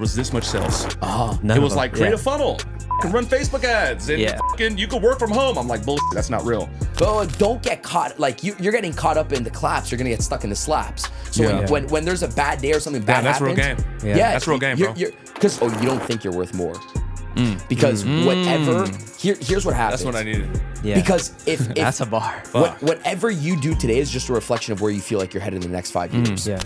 was this much sales. None It was of like them. create a funnel, can run Facebook ads, and fucking you could work from home. I'm like, bullshit, that's not real. But don't get caught, like you're getting caught up in the claps, you're gonna get stuck in the slaps. So when there's a bad day or something bad that's happens. real game. Yeah, that's real game, bro. Because you don't think you're worth more. Because whatever, here's what happens. That's what I needed. Yeah. Because if That's a bar. whatever you do today is just a reflection of where you feel like you're headed in the next 5 years. Yeah.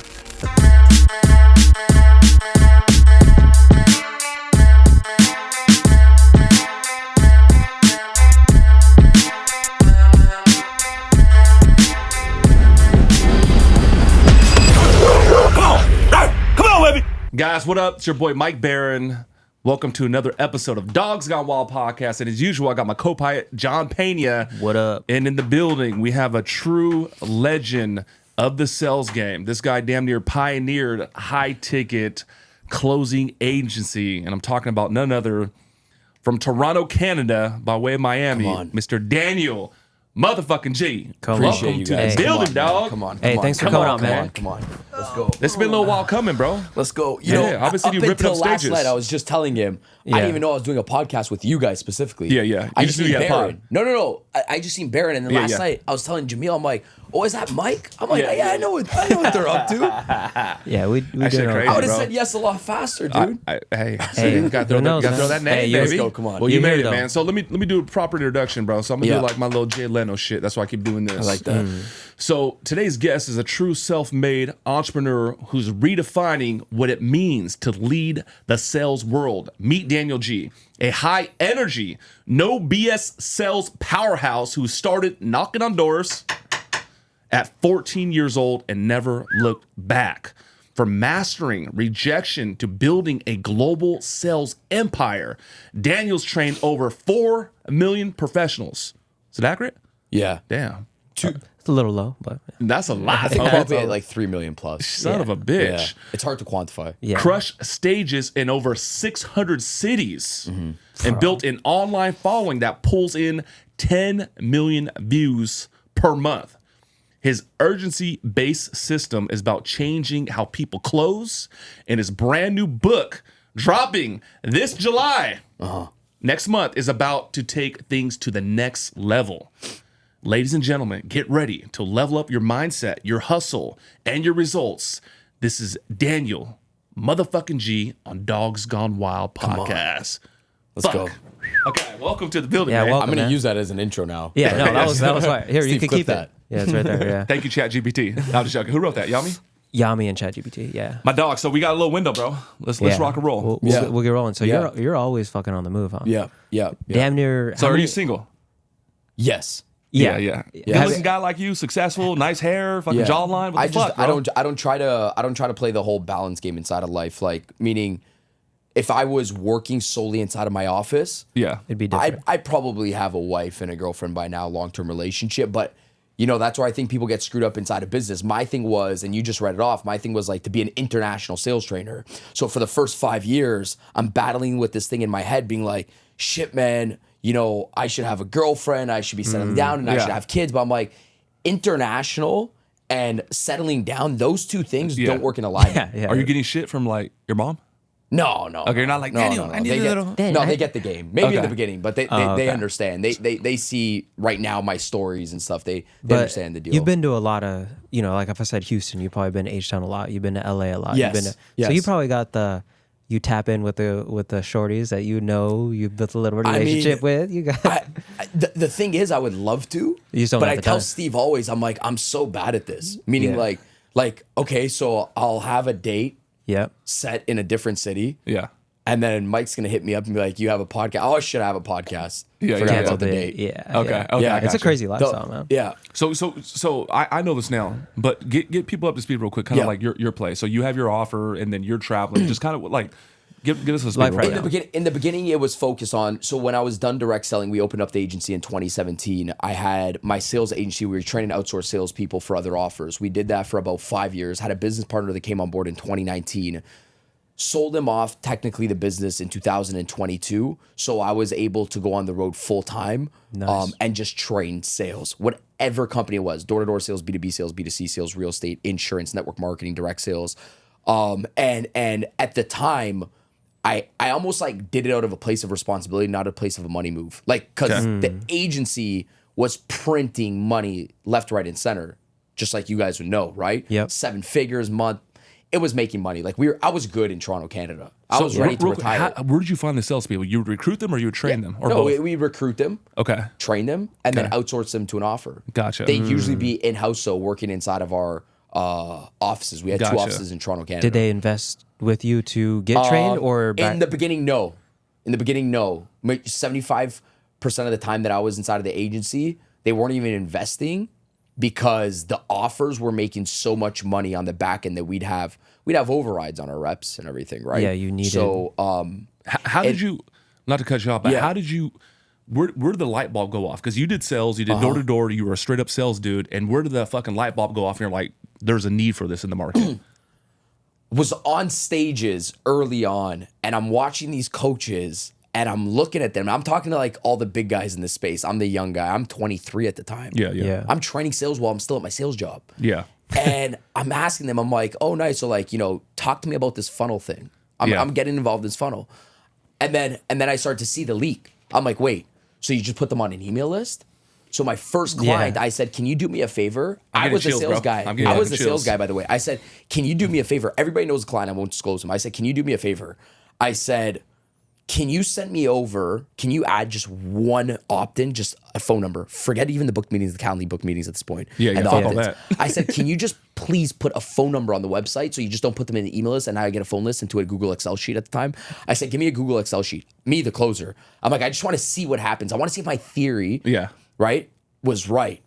Guys, what up? It's your boy Mike Barron. Welcome to another episode of Dawgs Gone Wild podcast. And as usual, I got my co-pilot jonpena. What up? And in the building, we have a true legend of the sales game. This guy damn near pioneered high-ticket closing agency. And I'm talking about none other from Toronto, Canada, by way of Miami, Mr. Daniel motherfucking G. Welcome to the building, dog. Come on. Hey, thanks for coming out, man. Come on. Let's go. It's been a little while coming, bro. Let's go. You Yeah, know, obviously you up ripping up until last stages. night, I was just telling him, I didn't even know I was doing a podcast with you guys specifically. Yeah. You I just just knew seen you had a Baron. pod. No. I just seen Baron, and then last night I was telling Jamil, I'm like, oh, is that Mike? I'm like, yeah, I know what they're up to. Yeah, we That did shit it. crazy. I would have bro. said yes a lot faster, dude. Hey, Hey, gotta throw who knows, that man? name, Hey, baby. let's go, come on. Well, you You're made here, it, though. man. So let me do a proper introduction, bro. So I'm gonna Yeah. do like my little Jay Leno shit. That's why I keep doing this. I like that. So today's guest is a true self-made entrepreneur who's redefining what it means to lead the sales world. Meet Daniel G, a high energy, no BS sales powerhouse who started knocking on doors at 14 years old and never looked back. From mastering rejection to building a global sales empire, Daniel's trained over 4 million professionals. Is it accurate? Yeah. Damn. It's a little low, but That's a lot. I think bro. probably at like 3 million plus. Son of a Yeah. bitch. It's hard to quantify. yeah. Crush stages in over 600 cities and built an online following that pulls in 10 million views per month. His urgency-based system is about changing how people close, and his brand new book, dropping this July, next month, is about to take things to the next level. Ladies and gentlemen, get ready to level up your mindset, your hustle, and your results. This is Daniel motherfucking G on Dawgs Gone Wild podcast. Let's go. Okay, welcome to the building, Yeah, man. welcome. I'm going man. to use that as an intro now. Yeah, no, that was right. Here, you Steve, can clip keep that. it. Yeah, it's right there. Yeah. Thank you, ChatGPT. I'm just joking. Who wrote that? Yami? Yami and ChatGPT. Yeah. My dog. So we got a little window, bro. Let's rock and roll. We'll get rolling. So Yeah. you're always fucking on the move, huh? Yeah. Damn near. So how are many- you single? Yes. Yeah. Good looking guy like you, successful, nice hair, fucking Yeah. jawline. What the fuck, bro? I don't try to play the whole balance game inside of life. Like, meaning if I was working solely inside of my office, Yeah. It'd be different. I'd probably have a wife and a girlfriend by now, long-term relationship. But you know, that's where I think people get screwed up inside of business. My thing was, and you just read it off, my thing was like to be an international sales trainer. So for the first 5 years, I'm battling with this thing in my head being like, shit, man, you know, I should have a girlfriend, I should be settling down, and I should have kids. But I'm like, international and settling down, those two things don't work in alignment. Yeah. Are you getting shit from like your mom? No. Okay, you're not like, Daniel, I need They a get, little- no, they get the game. Maybe in Okay. the beginning, but they understand. They see right now my stories and stuff. They But understand the deal. You've been to a lot of, like if I said Houston, you've probably been to H-Town a lot. You've been to LA a lot. Yes. You've been to, Yes. So you probably got you tap in with the shorties that you built a little I mean, relationship with. You got the thing is, I would love to, You just don't but have I the tell time. Steve always, I'm like, I'm so bad at this. Meaning Yeah. like, okay, so I'll have a date Yep. set in a different city. Yeah. And then Mike's gonna hit me up and be like, "You have a podcast? Oh, should I have a podcast? Yeah, Forgot yeah. about the date. Yeah. Okay. Yeah. Okay. Yeah, I It's gotcha. a crazy The- lifestyle, man. Yeah, So I know this now, but get people up to speed real quick, kind of Yeah. like your play. So you have your offer, and then you're traveling. Just kind of like give us a speed Life real right quick. now. in the beginning, it was focused on. So when I was done direct selling, we opened up the agency in 2017. I had my sales agency. We were training outsource salespeople for other offers. We did that for about 5 years. Had a business partner that came on board in 2019. Sold him off technically the business in 2022. So I was able to go on the road full time and just train sales, whatever company it was, door-to-door sales, B2B sales, B2C sales, real estate, insurance, network marketing, direct sales. And at the time, I almost like did it out of a place of responsibility, not a place of a money move. Like, because the agency was printing money left, right, and center, just like you guys would know, right? Yep. 7 figures a month. It was making money. Like I was good in Toronto, Canada. I was ready to retire. Where did you find the salespeople? You would recruit them or you would train them? Or no, both? we recruit them, Okay. train them, and then outsource them to an offer. Gotcha. They usually be in-house, so working inside of our offices. We had 2 offices in Toronto, Canada. Did they invest with you to get trained or back? In the beginning, no. In the beginning, no. 75% of the time that I was inside of the agency, they weren't even investing because the offers were making so much money on the back end that we'd have overrides on our reps and everything, right? Yeah, you needed. So how did you, not to cut you off, but Yeah. how did you, where did the light bulb go off? Because you did sales, you did door to door, you were a straight up sales dude. And where did the fucking light bulb go off? And you're like, there's a need for this in the market. was on stages early on, and I'm watching these coaches and I'm looking at them. I'm talking to like all the big guys in this space. I'm the young guy. I'm 23 at the time. Yeah. I'm training sales while I'm still at my sales job. Yeah. And I'm asking them, I'm like, oh, nice. So like, talk to me about this funnel thing. I'm getting involved in this funnel. And then I start to see the leak. I'm like, wait, so you just put them on an email list? So my first client, I said, can you do me a favor? I was the sales guy. I was the sales guy, by the way. I said, can you do me a favor? Everybody knows the client. I won't disclose him. I said, can you do me a favor? I said, can you send me over, can you add just one opt-in, just a phone number? Forget even the book meetings, the Calendly book meetings at this point. Yeah, and the fuck all opt-ins. that. I said, can you just please put a phone number on the website so you just don't put them in the email list and now I get a phone list into a Google Excel sheet at the time? I said, give me a Google Excel sheet. Me, the closer. I'm like, I just want to see what happens. I want to see if my theory, right, was right.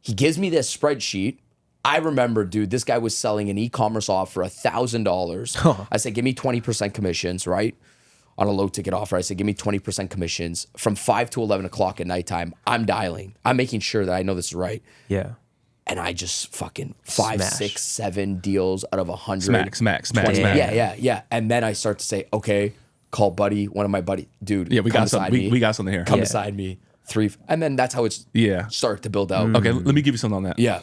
He gives me this spreadsheet. I remember, dude, this guy was selling an e-commerce offer $1,000. I said, give me 20% commissions, right? On a low ticket offer. I said, give me 20% commissions from 5 to 11 o'clock at nighttime. I'm dialing. I'm making sure that I know this is right. Yeah. And I just fucking 5, Smash. 6, 7 deals out of 100. Smack. Yeah. And then I start to say, okay, call buddy, one of my buddy, dude. Yeah, we got something. We got something here. Come beside me. 3, and then that's how it's started to build out. Okay, let me give you something on that. Yeah.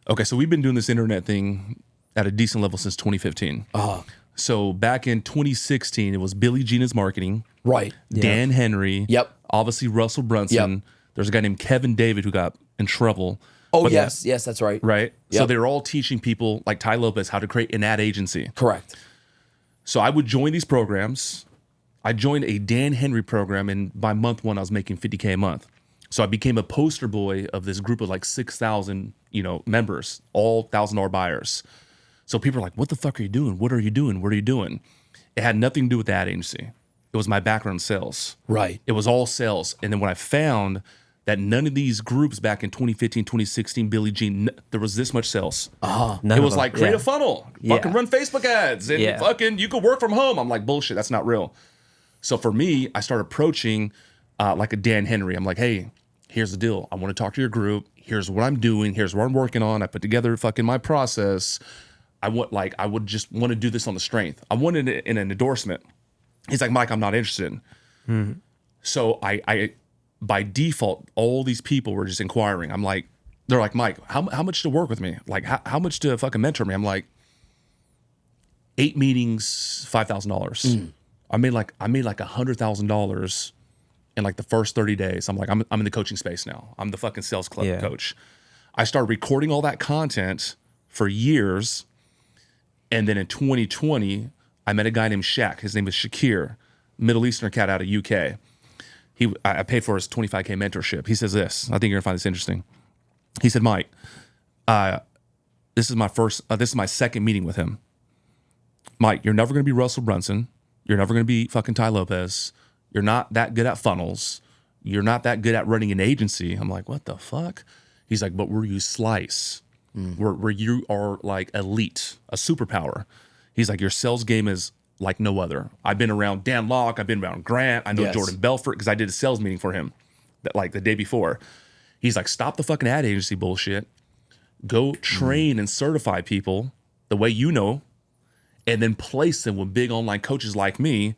Okay, so we've been doing this internet thing at a decent level since 2015. So back in 2016, it was Billy Gina's marketing. Right. Dan Henry. Yep. Obviously Russell Brunson. Yep. There's a guy named Kevin David who got in trouble. Oh, But yes, that's right. Right? So Yep. they were all teaching people like Ty Lopez how to create an ad agency. Correct. So I would join these programs. I joined a Dan Henry program, and by month 1, I was making $50K a month. So I became a poster boy of this group of like 6,000, members, all $1,000 buyers. So people are like, what the fuck are you doing? What are you doing? What are you doing? It had nothing to do with the ad agency. It was my background in sales. Right. It was all sales. And then when I found that none of these groups back in 2015, 2016, Billie Jean, there was this much sales. None It of was them. like, create Yeah. a funnel. Yeah. Fucking run Facebook ads. And fucking, you could work from home. I'm like, bullshit, that's not real. So for me, I started approaching like a Dan Henry. I'm like, hey, here's the deal. I want to talk to your group. Here's what I'm doing. Here's what I'm working on. I put together fucking my process. I would just want to do this on the strength. I wanted it in an endorsement. He's like, Mike, I'm not interested. So I by default, all these people were just inquiring. I'm like, they're like, Mike, how much to work with me? Like, how much to fucking mentor me? I'm like, 8 meetings, $5,000. I made like $100,000 in like the first 30 days. I'm like, I'm in the coaching space now. I'm the fucking sales club coach. I started recording all that content for years. And then in 2020, I met a guy named Shaq. His name is Shakir, Middle Eastern cat out of UK. I paid for his 25K mentorship. He says this. I think you're gonna find this interesting. He said, Mike, this is my second meeting with him. Mike, you're never gonna be Russell Brunson. You're never gonna be fucking Ty Lopez. You're not that good at funnels. You're not that good at running an agency. I'm like, what the fuck? He's like, but where you slice, where you are like elite, a superpower. He's like, your sales game is like no other. I've been around Dan Locke. I've been around Grant. I know Jordan Belfort because I did a sales meeting for him like the day before. He's like, stop the fucking ad agency bullshit. Go train and certify people the way you know, and then place them with big online coaches like me,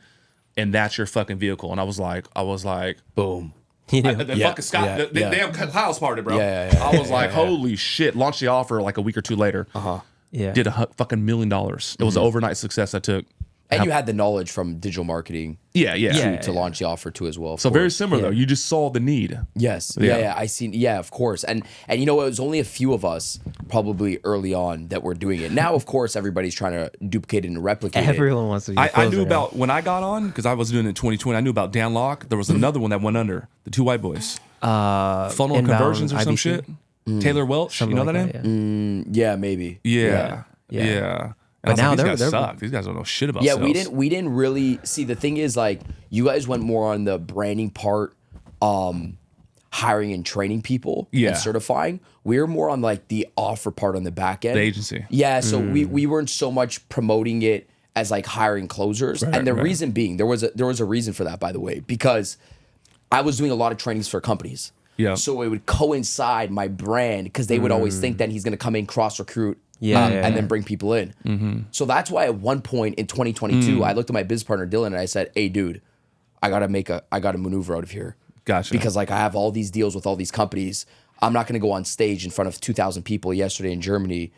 and that's your fucking vehicle. And I was like, boom. The fucking Scott, the damn house party, bro. I was like, holy shit. Launched the offer like a week or two later. Did a fucking $1 million. It was an overnight success I took. And you had the knowledge from digital marketing Yeah. to launch the offer too as well. So very similar though. You just saw the need. Yes. Yeah. Yeah. I seen. Yeah, of course. And you know, it was only a few of us probably early on that were doing it. Now, of course, everybody's trying to duplicate it and replicate it. Everyone wants to be I knew about when I got on because I was doing it in 2020. I knew about Dan Locke. There was another one that went under the two white boys. Funnel Inbound conversions or some IBC? shit. Taylor Welch. Something you know like that name? Yeah, maybe. Yeah. But But now now they're- these guys they're- suck. These guys don't know shit about Yeah, sales. we didn't really see. The thing is, like, you guys went more on the branding part, hiring and training people Yeah. and certifying. We were more on like the offer part on the back end. The agency. Yeah, so we weren't so much promoting it as like hiring closers. And the reason being, there was a reason for that, by the way, because I was doing a lot of trainings for companies. Yeah. So it would coincide my brand because they would always think that he's going to come in, cross recruit, and then bring people in. So that's why at one point in 2022, I looked at my business partner Dylan and I said, "Hey, dude, I gotta maneuver out of here." Gotcha. Because like I have all these deals with all these companies. I'm not going to go on stage in front of 2,000 people yesterday in Germany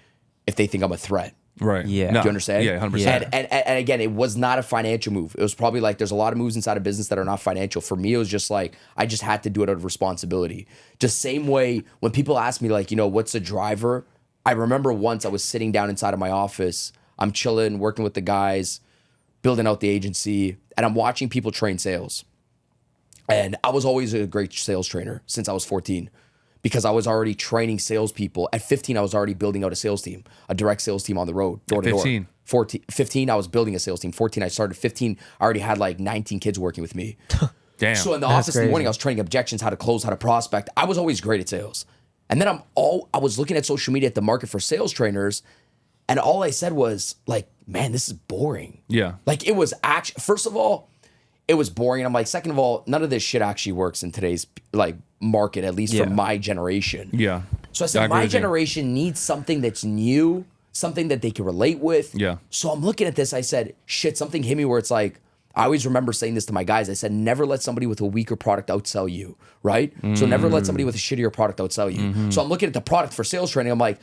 if they think I'm a threat. Right. Yeah. No. Do you understand? Yeah, 100%. And again, it was not a financial move. It was probably like there's a lot of moves inside of business that are not financial. For me, it was just like I just had to do it out of responsibility. Just same way when people ask me like, you know, what's a driver? I remember once I was sitting down inside of my office. I'm chilling, working with the guys, building out the agency, and I'm watching people train sales. And I was always a great sales trainer since I was 14. Because I was already training salespeople. At 15, I was already building out a sales team, a direct sales team on the road, door to door. 15. 15, I was building a sales team. 14, I started. 15, I already had like 19 kids working with me. Damn. So in the That's office in the crazy. morning, I was training objections, how to close, how to prospect. I was always great at sales. And then I was looking at social media at the market for sales trainers, and all I said was like, man, this is boring. Yeah. Like it was actually, first of all, it was boring. And I'm like, second of all, none of this shit actually works in today's like market, at least for my generation. Yeah. So I said, I agree my with you. generation needs something that's new, something that they can relate with. Yeah. So I'm looking at this. I said, shit, something hit me where it's like, I always remember saying this to my guys. I said, never let somebody with a weaker product outsell you, right? So never let somebody with a shittier product outsell you. So I'm looking at the product for sales training. I'm like,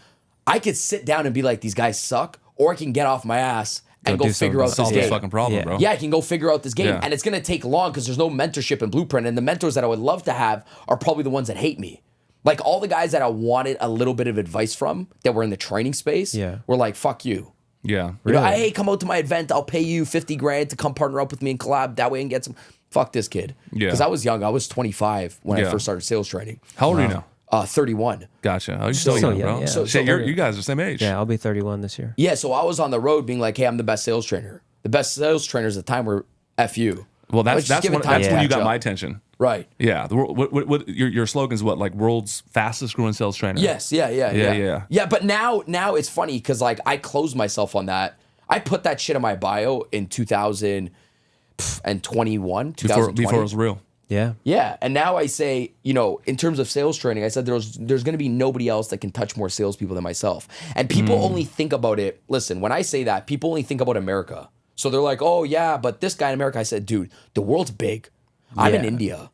I could sit down and be like, these guys suck, or I can get off my ass and go do something figure out about this Solve this game. fucking problem, Yeah. bro. Yeah, I can go figure out this game. Yeah. And it's going to take long because there's no mentorship and blueprint. And the mentors that I would love to have are probably the ones that hate me. Like all the guys that I wanted a little bit of advice from that were in the training space were like, fuck you. Yeah. You know, hey, come out to my event. I'll pay you 50 grand to come partner up with me and collab that way and get some. Fuck this kid. Yeah. Because I was young. I was 25 when I Yeah. first started sales training. How old are you now? 31. Gotcha. Oh, you're still young, young, bro. yeah. So- Shit, you guys are the same age. Yeah, I'll be 31 this year. Yeah, so I was on the road being like, hey, I'm the best sales trainer. The best sales trainers at the time were FU. Well, Let's just give it time that's to when you catch got up. my attention. Right. Yeah. What your slogan's what? Like world's fastest growing sales trainer. Yes, yeah. Yeah. Yeah, but now it's funny because like I closed myself on that. I put that shit in my bio in 2021, 2020. Before it was real. Yeah. Yeah, and now I say, you know, in terms of sales training, I said there's going to be nobody else that can touch more salespeople than myself. And people only think about it. Listen, when I say that, people only think about America. So they're like, oh yeah, but this guy in America. I said, dude, the world's big. I'm in Yeah. India.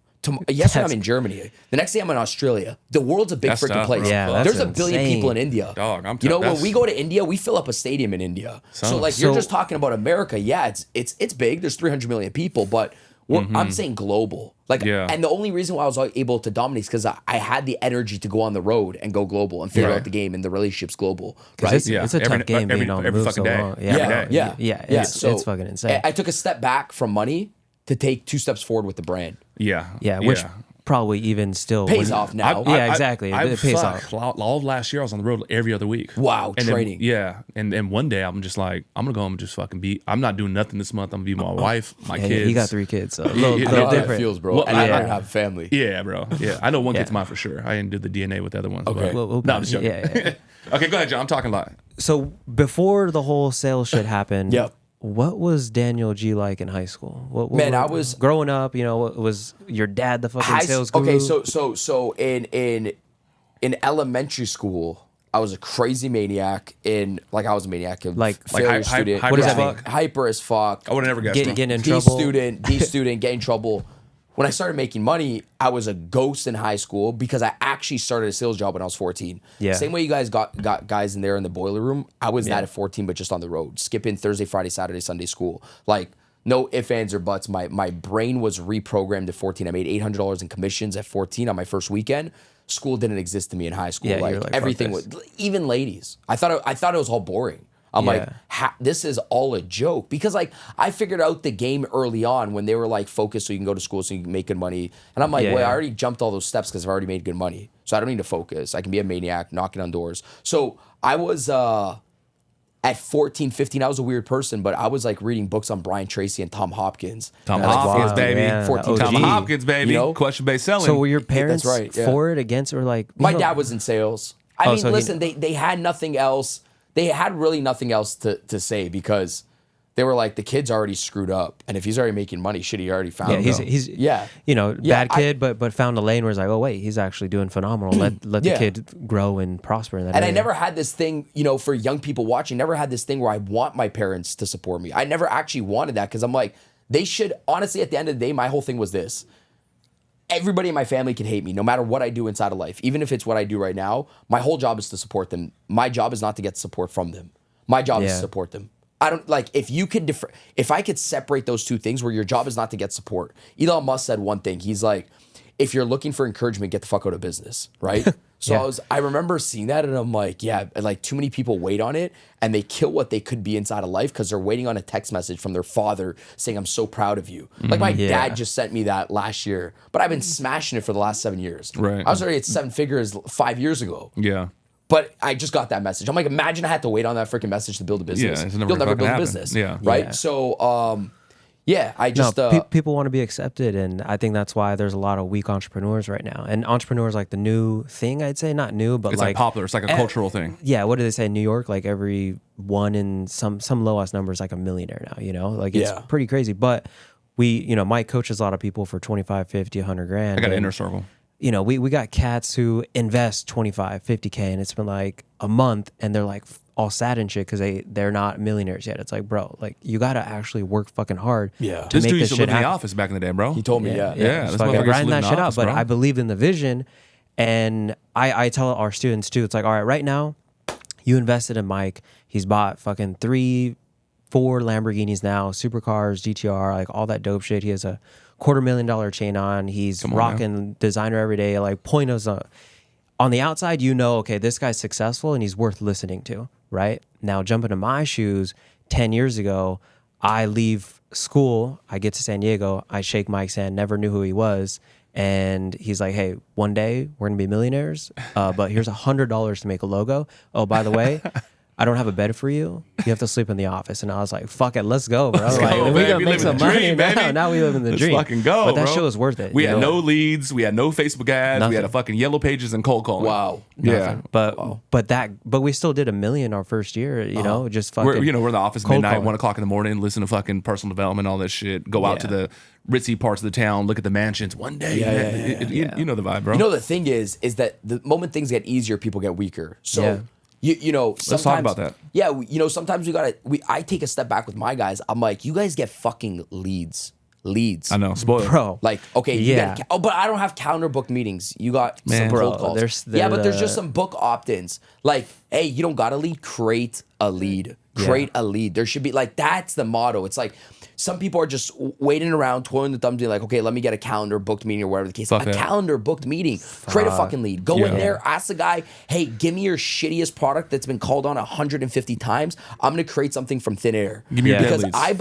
Yesterday I'm in Germany. The next day I'm in Australia. The world's a big That's freaking tough, place. bro. Yeah, that's There's a billion insane. people in India. Dog, I'm you know, that's- when we go to India, we fill up a stadium in India. So Son. like you're So- just talking about America. Yeah, it's big. There's 300 million people, but I'm saying global. Like, Yeah. and the only reason why I was able to dominate is because I had the energy to go on the road and go global and figure Right. out the game and the relationships global, 'Cause right? It's a tough Every- game every- being on the every move fucking so day. long. Every day. Yeah, it's fucking insane. I took a step back from money to take 2 steps forward with the brand. Yeah. Yeah, which probably even still Pays when- off now. Yeah, exactly. It pays fuck, all of last year I was on the road every other week. Wow, And then- training. and one day I'm just like, I'm gonna go home and just fucking I'm not doing nothing this month. I'm gonna be with my wife, my Yeah, kids. he got 3 kids, so a yeah, little, yeah. I know little how that different. feels, bro. Well, And I yeah. don't have family. Yeah, bro. Yeah, I know one Yeah. kid's mine for sure. I didn't do the DNA with the other ones. Okay. but- We'll no, I'm just joking. yeah. Okay, go ahead, John. I'm talking a lot. So before the whole sales shit happened, Yep. what was Daniel G like in high school? What Man, were- I was- growing up. You know, was your dad the fucking sales guru? Okay, so in elementary school, I was a crazy maniac. I was a maniac. Like failure hy- student. hyper What does as that mean? fuck? Hyper as fuck. I would have never guessed. bro. getting in D trouble. student, get in trouble. when I started making money, I was a ghost in high school because I actually started a sales job when I was 14. Yeah. Same way you guys got guys in there in the boiler room. I was that at 14, but just on the road, skipping Thursday, Friday, Saturday, Sunday school. Like no ifs, ands, or buts. My brain was reprogrammed at 14. I made $800 in commissions at 14 on my first weekend. School didn't exist to me in high school. Yeah, like everything was, even ladies. I thought it was all boring. I'm like, this is all a joke. Because like I figured out the game early on when they were like focused so you can go to school so you can make good money. And I'm like, I already jumped all those steps because I've already made good money. So I don't need to focus. I can be a maniac knocking on doors. So I was at 14, 15, I was a weird person, but I was like reading books on Brian Tracy and Tom Hopkins. Tom Hopkins, baby. Man. 14, Tom 15. Hopkins, baby. You know? Question-based selling. So were your parents right, for it, against, or like? My dad was in sales. I mean, so listen, they had nothing else. They had really nothing else to say because they were like, the kid's already screwed up. And if he's already making money, shit, he already found he's you know, bad kid, but found a lane where it's like, oh wait, he's actually doing phenomenal. Let the kid grow and prosper in that. And area. I never had this thing, you know, for young people watching, never had this thing where I want my parents to support me. I never actually wanted that because I'm like, they should, honestly, at the end of the day, my whole thing was this. Everybody in my family can hate me no matter what I do inside of life. Even if it's what I do right now, my whole job is to support them. My job is not to get support from them. My job is to support them. I don't like if you could if I could separate those two things where your job is not to get support. Elon Musk said one thing. He's like, if you're looking for encouragement, get the fuck out of business, right? So I remember seeing that and I'm like, like too many people wait on it and they kill what they could be inside of life because they're waiting on a text message from their father saying, I'm so proud of you. Like my dad just sent me that last year, but I've been smashing it for the last 7 years. Right. I was already at 7 figures 5 years ago. Yeah. But I just got that message. I'm like, imagine I had to wait on that freaking message to build a business. Yeah, it's You'll never fucking build a happen. business. Yeah. Right? Yeah. So, I just... people want to be accepted, and I think that's why there's a lot of weak entrepreneurs right now. And entrepreneurs like the new thing, I'd say, not new, but It's like popular. It's like a cultural thing. Yeah, what do they say in New York? Like every one in some low ass number is like a millionaire now, you know? Like it's pretty crazy. But Mike coaches a lot of people for 25, 50, 100 grand. I got an inner circle. You know, we got cats who invest 25, 50K and it's been like a month and they're like all sad and shit because they're not millionaires yet. It's like, bro, like you got to actually work fucking hard to This make dude this used to shit live in the happen. office back in the day, bro. He told me, Yeah, Just this fucking motherfucker used to grinding live that in shit the out. office, But bro. I believe in the vision and I tell our students too, it's like, all right, right now you invested in Mike. He's bought fucking 3-4 Lamborghinis now, supercars, GTR, like all that dope shit. He has a $250,000 chain on. He's rocking designer every day. Like point is on the outside, you know, okay, this guy's successful and he's worth listening to, right? Now jump into my shoes. 10 years ago, I leave school, I get to San Diego, I shake Mike's hand, never knew who he was. And he's like, hey, one day we're gonna be millionaires, but here's $100 to make a logo. Oh, by the way, I don't have a bed for you. You have to sleep in the office. And I was like, fuck it, let's go, bro. Let's like, go, we baby. gonna make Living some the money dream, now. baby. Now we live in the Let's dream. fucking go, but that bro. shit was worth it. We you had know? no leads. We had no Facebook ads. Nothing. We had a fucking yellow pages and cold calling. Wow. Yeah. But we still did $1 million our first year, you know, just fucking. We're in the office cold midnight, calling. 1 o'clock in the morning, listen to fucking personal development, all this shit. Go out to the ritzy parts of the town, look at the mansions. One day, you know the vibe, bro. You know, the thing is that the moment things get easier, people get weaker. So... Yeah. You know, sometimes, Let's talk about that. Yeah, sometimes I take a step back with my guys. I'm like, you guys get fucking leads. I know, spoiled. Bro. Like, okay, but I don't have calendar booked meetings. You got some bro, cold calls. there's There's just some book opt-ins. Like, hey, you don't got a lead? Create a lead. Create a lead. There should be, like, that's the motto. It's like, some people are just waiting around, twirling the thumbs, being like, okay, let me get a calendar booked meeting or whatever the case. Calendar booked meeting. Create a fucking lead. Go in there, ask the guy, hey, give me your shittiest product that's been called on 150 times. I'm going to create something from thin air. Give me your because leads. I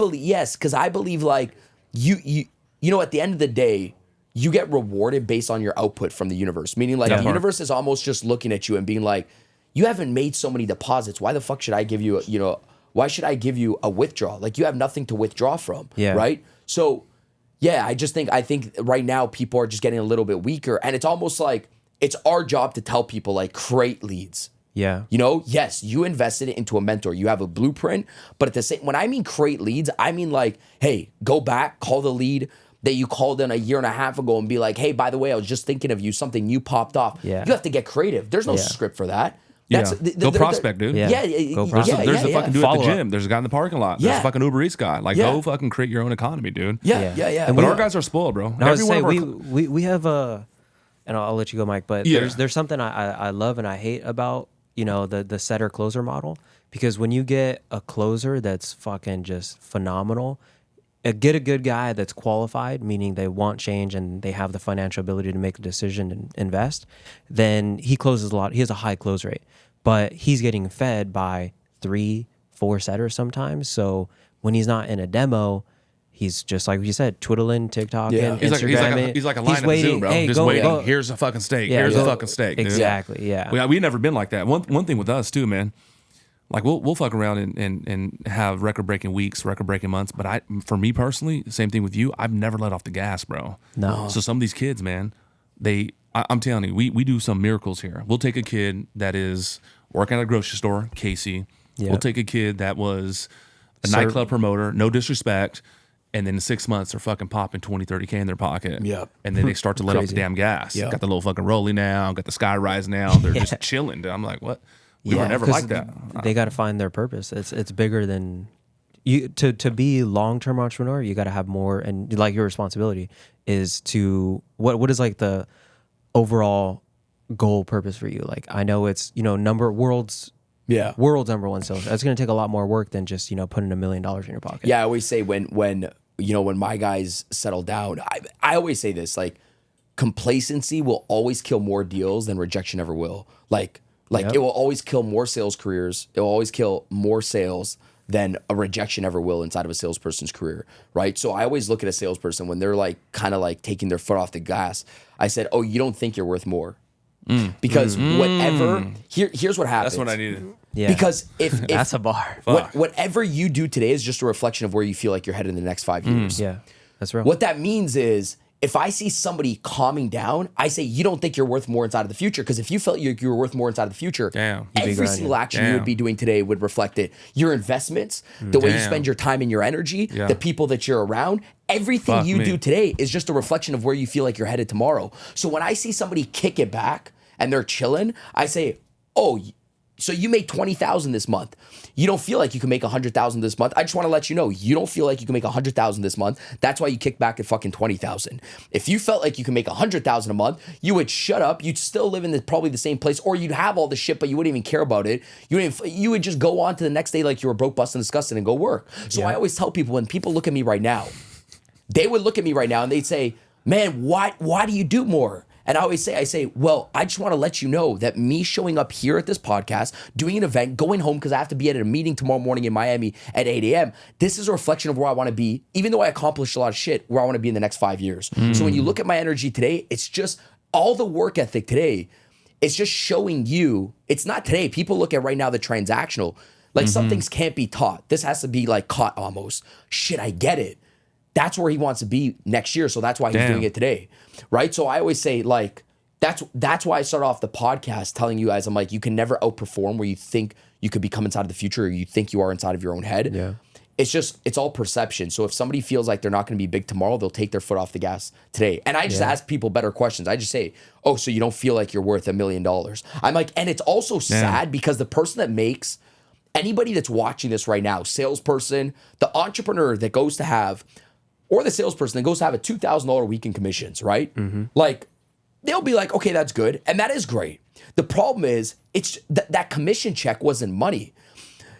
believe like you know, at the end of the day, you get rewarded based on your output from the universe. Meaning like the universe is almost just looking at you and being like, you haven't made so many deposits. Why the fuck should I give you why should I give you a withdrawal? Like you have nothing to withdraw from, right? So, I think right now people are just getting a little bit weaker, and it's almost like it's our job to tell people like create leads. Yeah. You know, yes, you invested it into a mentor. You have a blueprint, but at the same when I mean create leads, I mean like, hey, go back, call the lead that you called in a year and a half ago and be like, hey, by the way, I was just thinking of you, something new popped off. Yeah. You have to get creative. There's no script for that. That's Go prospect, dude. Yeah. Go prospect. There's a fucking dude at the Follow up. gym. There's a guy in the parking lot. There's a fucking Uber Eats guy. Like, go fucking create your own economy, dude. Yeah. But our guys are spoiled, bro. I would say one of our we have a, and I'll let you go, Mike. But there's something I love and I hate about the setter closer model, because when you get a closer that's fucking just phenomenal, get a good guy that's qualified, meaning they want change and they have the financial ability to make a decision and invest, then he closes a lot. He has a high close rate, but he's getting fed by 3-4 setters sometimes. So when he's not in a demo, he's just like you said, twiddling, TikTok, and Instagram. He's like a line at the zoo, bro. Hey, just waiting. Go. Here's a fucking steak. Here's a fucking steak. Dude. Exactly. Yeah. We never been like that. One thing with us too, man. Like we'll fuck around and have record breaking weeks, record breaking months. But for me personally, same thing with you. I've never let off the gas, bro. No. So some of these kids, man, I'm telling you, we do some miracles here. We'll take a kid that is working at a grocery store, Casey. Yeah. We'll take a kid that was a nightclub promoter, no disrespect. And then in 6 months, they're fucking popping 20, 30K in their pocket. Yep. And then they start to let off the damn gas. Yep. Got the little fucking rollie now, got the sky rise now. They're just chilling. I'm like, what? We were never like that. They got to find their purpose. It's bigger than you. To be long-term entrepreneur, you got to have more, and like your responsibility is to what is like the overall goal purpose for you. Like I know it's world's number one sales. That's going to take a lot more work than just putting $1 million in your pocket. Yeah, I always say when my guys settle down, I always say this, like, complacency will always kill more deals than rejection ever will. Like it will always kill more sales careers. It will always kill more sales than a rejection ever will inside of a salesperson's career, right? So I always look at a salesperson when they're like kind of like taking their foot off the gas. I said, oh, you don't think you're worth more. Because whatever, here's what happens. That's what I needed. Yeah. Because if that's a bar. Whatever you do today is just a reflection of where you feel like you're headed in the next 5 years. Yeah, that's real. What that means is, if I see somebody calming down, I say, you don't think you're worth more inside of the future. Because if you felt you were worth more inside of the future, every single action you would be doing today would reflect it. Your investments, the way you spend your time and your energy, the people that you're around, everything you do today is just a reflection of where you feel like you're headed tomorrow. So when I see somebody kick it back and they're chilling, I say, oh, so you made 20,000 this month. You don't feel like you can make 100,000 this month. I just want to let you know, you don't feel like you can make 100,000 this month. That's why you kick back at fucking 20,000. If you felt like you can make 100,000 a month, you would shut up. You'd still live in probably the same place, or you'd have all the shit, but you wouldn't even care about it. You would just go on to the next day like you were broke, busted, and disgusted and go work. So I always tell people, when people look at me right now, they would look at me right now and they'd say, man, why do you do more? And I say, well, I just want to let you know that me showing up here at this podcast, doing an event, going home because I have to be at a meeting tomorrow morning in Miami at 8 a.m., this is a reflection of where I want to be, even though I accomplished a lot of shit, where I want to be in the next 5 years. So when you look at my energy today, it's just all the work ethic today. It's just showing you, it's not today. People look at right now the transactional. Like some things can't be taught. This has to be like caught almost. Shit, I get it. That's where he wants to be next year. So that's why he's doing it today. Right. So I always say, like, that's why I start off the podcast telling you guys, I'm like, you can never outperform where you think you could become inside of the future, or you think you are inside of your own head. Yeah. It's all perception. So if somebody feels like they're not going to be big tomorrow, they'll take their foot off the gas today. And I just ask people better questions. I just say, oh, so you don't feel like you're worth $1 million. I'm like, and it's also sad because the person that makes, anybody that's watching this right now, salesperson, the entrepreneur that goes to have, or the salesperson that goes to have a $2,000 a week in commissions, right? Like, they'll be like, okay, that's good. And that is great. The problem is, it's that commission check wasn't money.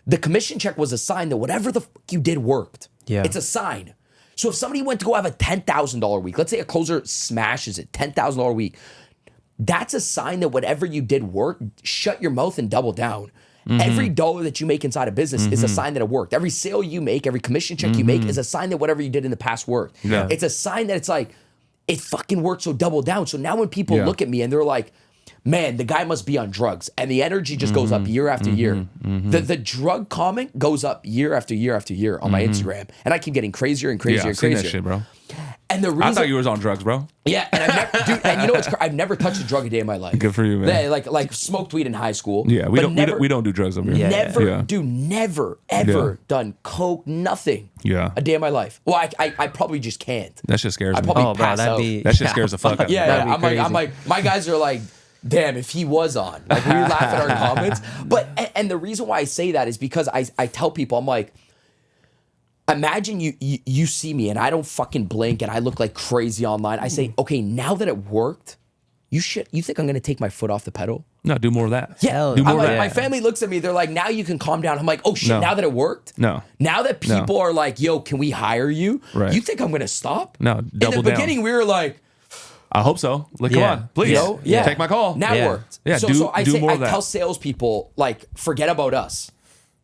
The commission check was a sign that whatever the fuck you did worked. Yeah. It's a sign. So if somebody went to go have a $10,000 week, let's say a closer smashes it, $10,000 a week, that's a sign that whatever you did worked. Shut your mouth and double down. Every dollar that you make inside a business is a sign that it worked. Every sale you make, every commission check you make is a sign that whatever you did in the past worked. Yeah. It's a sign that it's like, it fucking worked, so double down. So now when people look at me and they're like, man, the guy must be on drugs. And the energy just goes up year after year. The drug comment goes up year after year after year on my Instagram. And I keep getting crazier and crazier and crazier. That shit, bro. And the reason, I thought you was on drugs, bro. Yeah, and and you know what's I've never touched a drug a day in my life. Good for you, man. Like smoked weed in high school. Yeah, we don't do drugs over here. Never ever done coke, nothing. Yeah, a day in my life. Well, I probably just can't. That shit scares me. I probably pass out. That shit scares the fuck out of me. Yeah, I'm like, my guys are like, damn, if he was on. Like, we laugh at our comments. But, and the reason why I say that is because I tell people, I'm like, imagine you see me and I don't fucking blink and I look like crazy online. I say, okay, now that it worked, you think I'm going to take my foot off the pedal? No, do more of that. Yeah. Do more of that. My family looks at me. They're like, now you can calm down. I'm like, oh shit, No. now that it worked? No. Now that people are like, yo, can we hire you? Right. You think I'm going to stop? No, double In the down. beginning, we were like, I hope so. Like, Yeah. come on, please. you know, yeah. Take my call. Now it Yeah. worked. Yeah, So I do say, more I of that. tell salespeople, like, forget about us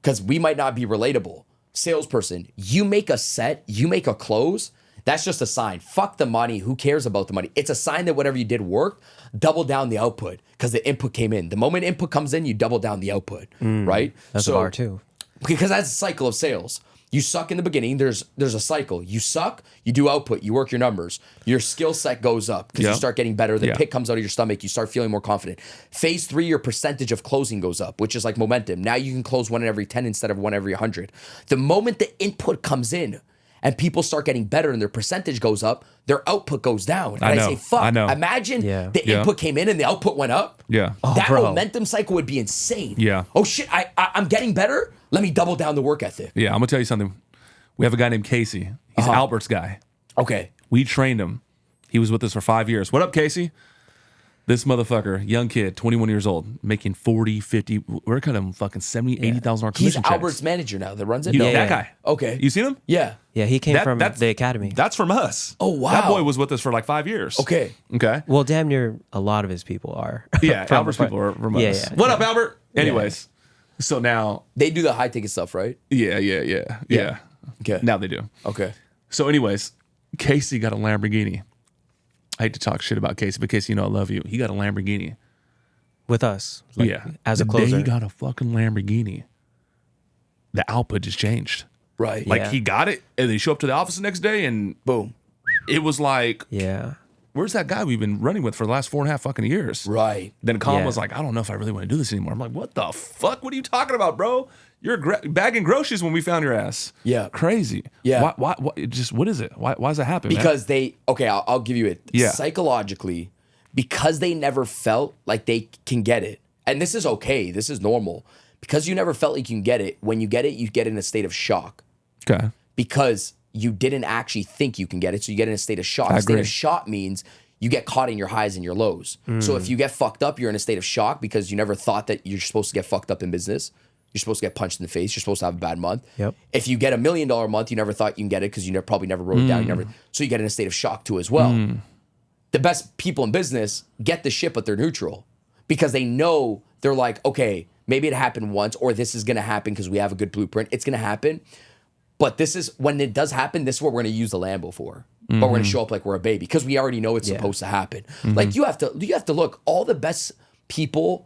because we might not be relatable. Salesperson, you make a set, you make a close. That's just a sign. Fuck the money. Who cares about the money? It's a sign that whatever you did worked. Double down the output because the input came in. The moment input comes in, you double down the output, right? That's a bar too. Because that's a cycle of sales. You suck in the beginning. There's a cycle. You suck. You do output. You work your numbers. Your skill set goes up because you Yeah. start getting better. The Yeah. pit comes out of your stomach. You start feeling more confident. Phase 3, your percentage of closing goes up, which is like momentum. Now you can close 1 in every 10 instead of 1 every 100. The moment the input comes in and people start getting better and their percentage goes up, their output goes down. And I know. say, fuck, I know. imagine Yeah. the Yeah. input came in and the output went up. Yeah. That bro. momentum cycle would be insane. Yeah. Oh shit, I'm getting better. Let me double down the work ethic. Yeah, I'm gonna tell you something. We have a guy named Casey. He's Albert's guy. Okay. We trained him. He was with us for 5 years. What up, Casey? This motherfucker, young kid, 21 years old, making 40, 50, we're kind of fucking 70, $80,000 He's commission checks. Albert's manager now that runs it? You know, No. that guy. Okay. You seen him? Yeah. Yeah, he came from that's- the academy. That's from us. Oh, wow. That boy was with us for like 5 years. Okay. Okay. Well, damn near a lot of his people are. Yeah, from- Albert's people are from Yeah, us. yeah, What yeah. up, Albert? Anyways, so now, They do the high ticket stuff, right? yeah. Okay. Now they do. Okay. So, anyways, Casey got a Lamborghini. I hate to talk shit about Casey, but Casey, you know I love you. He got a Lamborghini. With us. Like, Yeah. As a the closer. day he got a fucking Lamborghini, the output just changed. Right. Like Yeah. he got it, and they show up to the office the next day, and Boom. it was like, Yeah. where's that guy we've been running with for the last 4.5 fucking years? Right. Then Colin Yeah. was like, I don't know if I really want to do this anymore. I'm like, what the fuck? What are you talking about, bro? You're bagging groceries when we found your ass. Yeah. Crazy. Yeah. Why just, what is it? Why does that happen, man? Because I'll give you it. Yeah. Psychologically, because they never felt like they can get it. And this is okay. This is normal. Because you never felt like you can get it, when you get in a state of shock. Okay. Because you didn't actually think you can get it. So you get in a state of shock. I A state agree. of shock means you get caught in your highs and your lows. So if you get fucked up, you're in a state of shock because you never thought that you're supposed to get fucked up in business. You're supposed to get punched in the face. You're supposed to have a bad month. Yep. If you get $1 million month, you never thought you can get it because you probably never wrote it down. So you get in a state of shock too as well. The best people in business get the shit, but they're neutral because they know they're like, okay, maybe it happened once or this is going to happen because we have a good blueprint. It's going to happen. But this is when it does happen, this is what we're going to use the Lambo for. But we're going to show up like we're a baby because we already know it's supposed to happen. Like you have to look, all the best people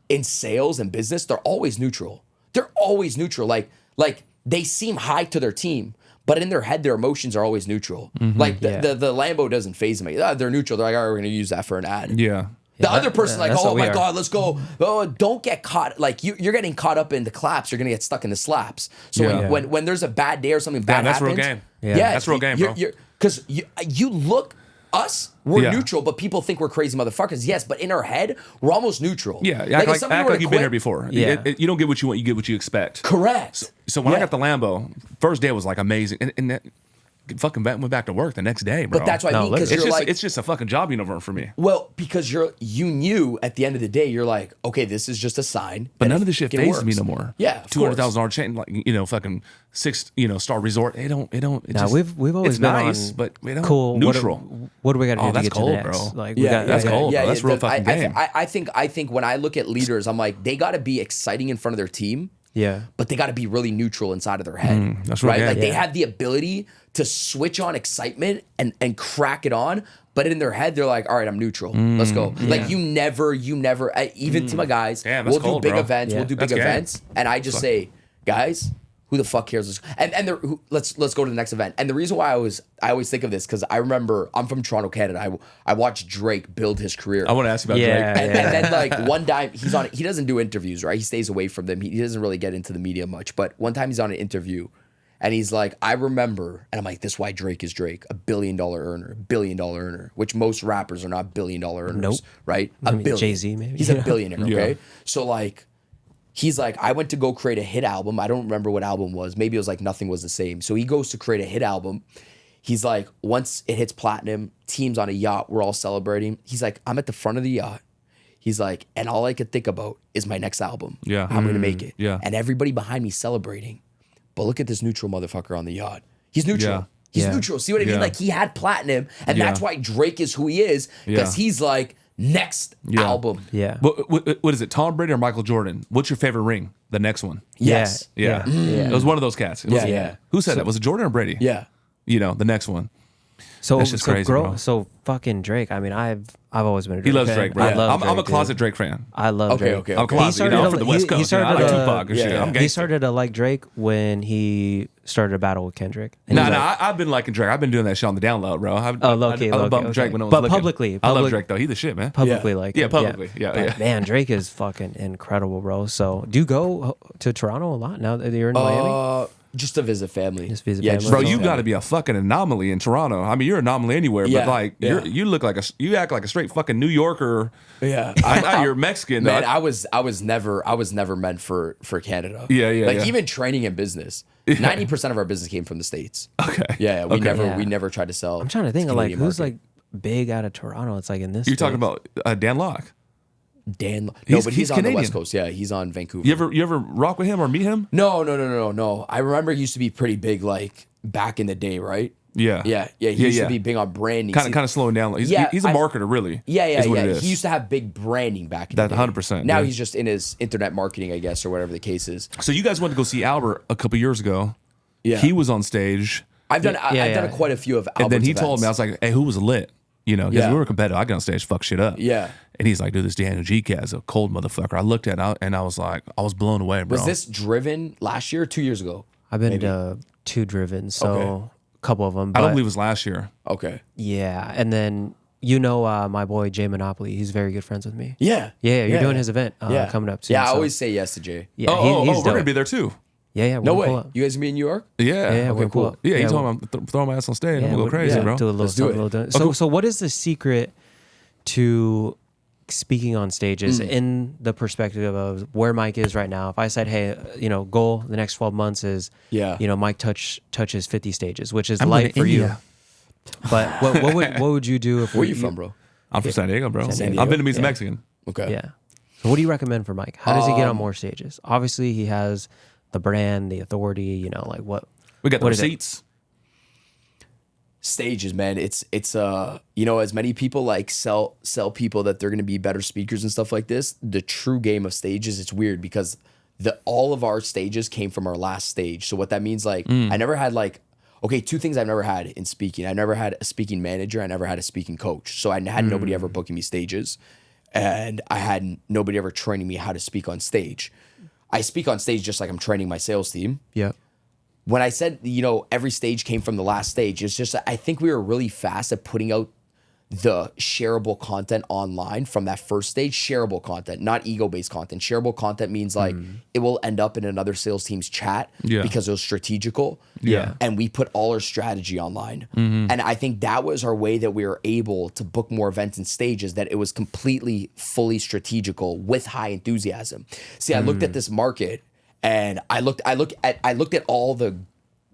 in sales and business, they're always neutral. They're always neutral. Like they seem high to their team, but in their head, their emotions are always neutral. Like the Lambo doesn't phase them. They're neutral. They're like, all right, we're going to use that for an ad. Yeah. The other person, like, that's oh what we my are. God, let's go. Oh, don't get caught. Like you're getting caught up in the claps. You're gonna get stuck in the slaps. So Yeah. when there's a bad day or something bad that's real happens, game. Yeah. That's real game, bro. Because you look us, we're Yeah. neutral, but people think we're crazy motherfuckers. Yes, but in our head, we're almost neutral. Yeah. if Act somebody like were to you've been quit- here before. Yeah. You don't get what you want, you get what you expect. Correct. So when I Yeah. got the Lambo, first day was like amazing. And that fucking went back to work the next day, bro. But that's what I mean, because it's you're just like, it's just a fucking job uniform for me. well, because you knew at the end of the day, you're like, okay, this is just a sign. But that none it of this shit fucking phases me works. no more. Yeah, of $200,000 chain, like fucking 6 star resort. It don't. It Now just, we've always it's been nice, on but we don't cool. neutral. What do we got to do Oh, to that's get to cold, the next? bro. Like, that's cold, bro. That's real fucking game. I think when I look at leaders, I'm like, they got to be exciting in front of their team. Yeah. But they got to be really neutral inside of their head. that's real right. game. Like they Yeah. have the ability to switch on excitement and crack it on. But in their head, they're like, all right, I'm neutral. Let's go. Like you never, even to my guys, Damn, that's we'll cold, do big bro. events. Yeah. We'll do That's big game. events. And I just say, guys, who the fuck cares? Let's go to the next event. And the reason why I always think of this, because I remember I'm from Toronto, Canada. I watched Drake build his career. I want to ask you about Yeah. Drake. And then like one time he doesn't do interviews, right? He stays away from them. He doesn't really get into the media much. But one time he's on an interview And he's like, I remember, and I'm like, this is why Drake is Drake, $1 billion earner, which most rappers are not $1 billion earners, Nope. right? I mean, Jay-Z maybe. He's a billionaire, okay? Yeah. So like, he's like, I went to go create a hit album. I don't remember what album was. Maybe it was like Nothing Was the Same. So he goes to create a hit album. He's like, once it hits platinum, team's on a yacht, we're all celebrating. He's like, I'm at the front of the yacht. He's like, and all I could think about is my next album. Yeah. How I'm gonna make it. Yeah. And everybody behind me celebrating. But look at this neutral motherfucker on the yacht. He's neutral. Yeah. He's Yeah. neutral. See what I mean? Yeah. Like he had platinum, and Yeah. that's why Drake is who he is, because Yeah. he's like, next Yeah. album. Yeah. What is it? Tom Brady or Michael Jordan? What's your favorite ring? The next one. Yes. Yeah. Yeah. It was one of those cats. It was- Yeah. Who said that? Was it Jordan or Brady? Yeah. You know, the next one. So That's just crazy, bro. So fucking Drake. I mean, I've always been a Drake He loves fan. Drake, bro. I love I'm Drake, a closet dude. Drake fan. I love Okay, Drake. okay, I'm okay. closet. You know, I'm from the West Coast. You know, I like started, Tupac and shit. yeah. I'm He gangster. started to like Drake when he started a battle with Kendrick. And No, he's no, like, I've been liking Drake. I've been doing that shit on the down low, bro. I low-key, bumped low-key, Drake okay. when I was But looking. publicly, I love public- Drake though. He's the shit, man. publicly, Yeah. like Yeah, it, publicly. Yeah, But, yeah. Man, Drake is fucking incredible, bro. So do you go to Toronto a lot now that you're in Miami? Just to visit family. Just visit yeah, family. Bro, to you visit got to family. be a fucking anomaly in Toronto. I mean, you're an anomaly anywhere, Yeah, but like yeah. you look like you act like a straight fucking New Yorker. Yeah. I know you're Mexican. Man, though. I was never meant for Canada. Yeah, yeah, Like yeah. even training in business, 90% of our business came from the States. Okay. Yeah, we Okay. never Yeah. we never tried to sell. I'm trying to think of like Canadian who's market. like big out of Toronto. It's like in this. You're talking space. about Dan Locke. Dan. No, He's- but he's he's on the Canadian. West Coast. Yeah, he's on Vancouver. You ever rock with him or meet him? No. I remember he used to be pretty big like back in the day, right? Yeah. Yeah. He used to be big on branding. Kind of slowing down. He's Yeah, he's a marketer, really. Yeah. is what it is. He used to have big branding back in That the day. 100%, Now yeah. he's just in his internet marketing, I guess, or whatever the case is. So you guys went to go see Albert a couple years ago. Yeah. He was on stage, I've done Yeah, I've done yeah. quite a few of and then Albert's he told me, I events. was like, "Hey, who was lit?" You know, because Yeah. we were competitive. I got on stage, fuck shit up. Yeah. And he's like, "Dude, this Daniel G cat's a cold motherfucker." I looked at it and I was like, I was blown away, bro. Was this driven last year or 2 years ago? I've been to two driven, so Okay. a couple of them. I don't but- believe it was last year. Okay. Yeah, and then my boy Jay Monopoly. He's very good friends with me. Yeah. Yeah, you're doing his event coming up soon. Yeah, I so- always say yes to Jay. Yeah, Oh, he's we're gonna dope. be there too. Yeah, No we're way. gonna pull up. You guys gonna be in New York? Yeah. Yeah, Okay, we're gonna pull cool. up. Yeah, he Yeah, told me I'm throwing my ass on stage. I'm gonna go crazy, yeah. bro. Do a little Let's do something, it. little done. So what is the secret to speaking on stages in the perspective of where Mike is right now? If I said, hey, goal the next 12 months is, Yeah. Mike touches 50 stages, which is I'm going light to for you. India. But what would you do if Where you from, bro? I'm from San Diego, bro. San Diego? I'm Vietnamese and Yeah. Mexican. Okay. Yeah. So what do you recommend for Mike? How does he get on more stages? Obviously, he has the brand, the authority. Like what? We got the what is it? receipts. Stages, man. It's as many people like sell people that they're gonna be better speakers and stuff like this. The true game of stages, it's weird because all of our stages came from our last stage. So what that means, like, I never had two things I've never had in speaking. I never had a speaking manager. I never had a speaking coach. So I had nobody ever booking me stages, and I had nobody ever training me how to speak on stage. I speak on stage just like I'm training my sales team. Yeah. When I said, every stage came from the last stage, it's just, I think we were really fast at putting out the shareable content online from that first stage. Shareable content, not ego-based content. Shareable content means like it will end up in another sales team's chat because it was strategical. Yeah. And we put all our strategy online. And I think that was our way that we were able to book more events and stages, that it was completely, fully strategical with high enthusiasm. See, I looked at this market and I looked at all the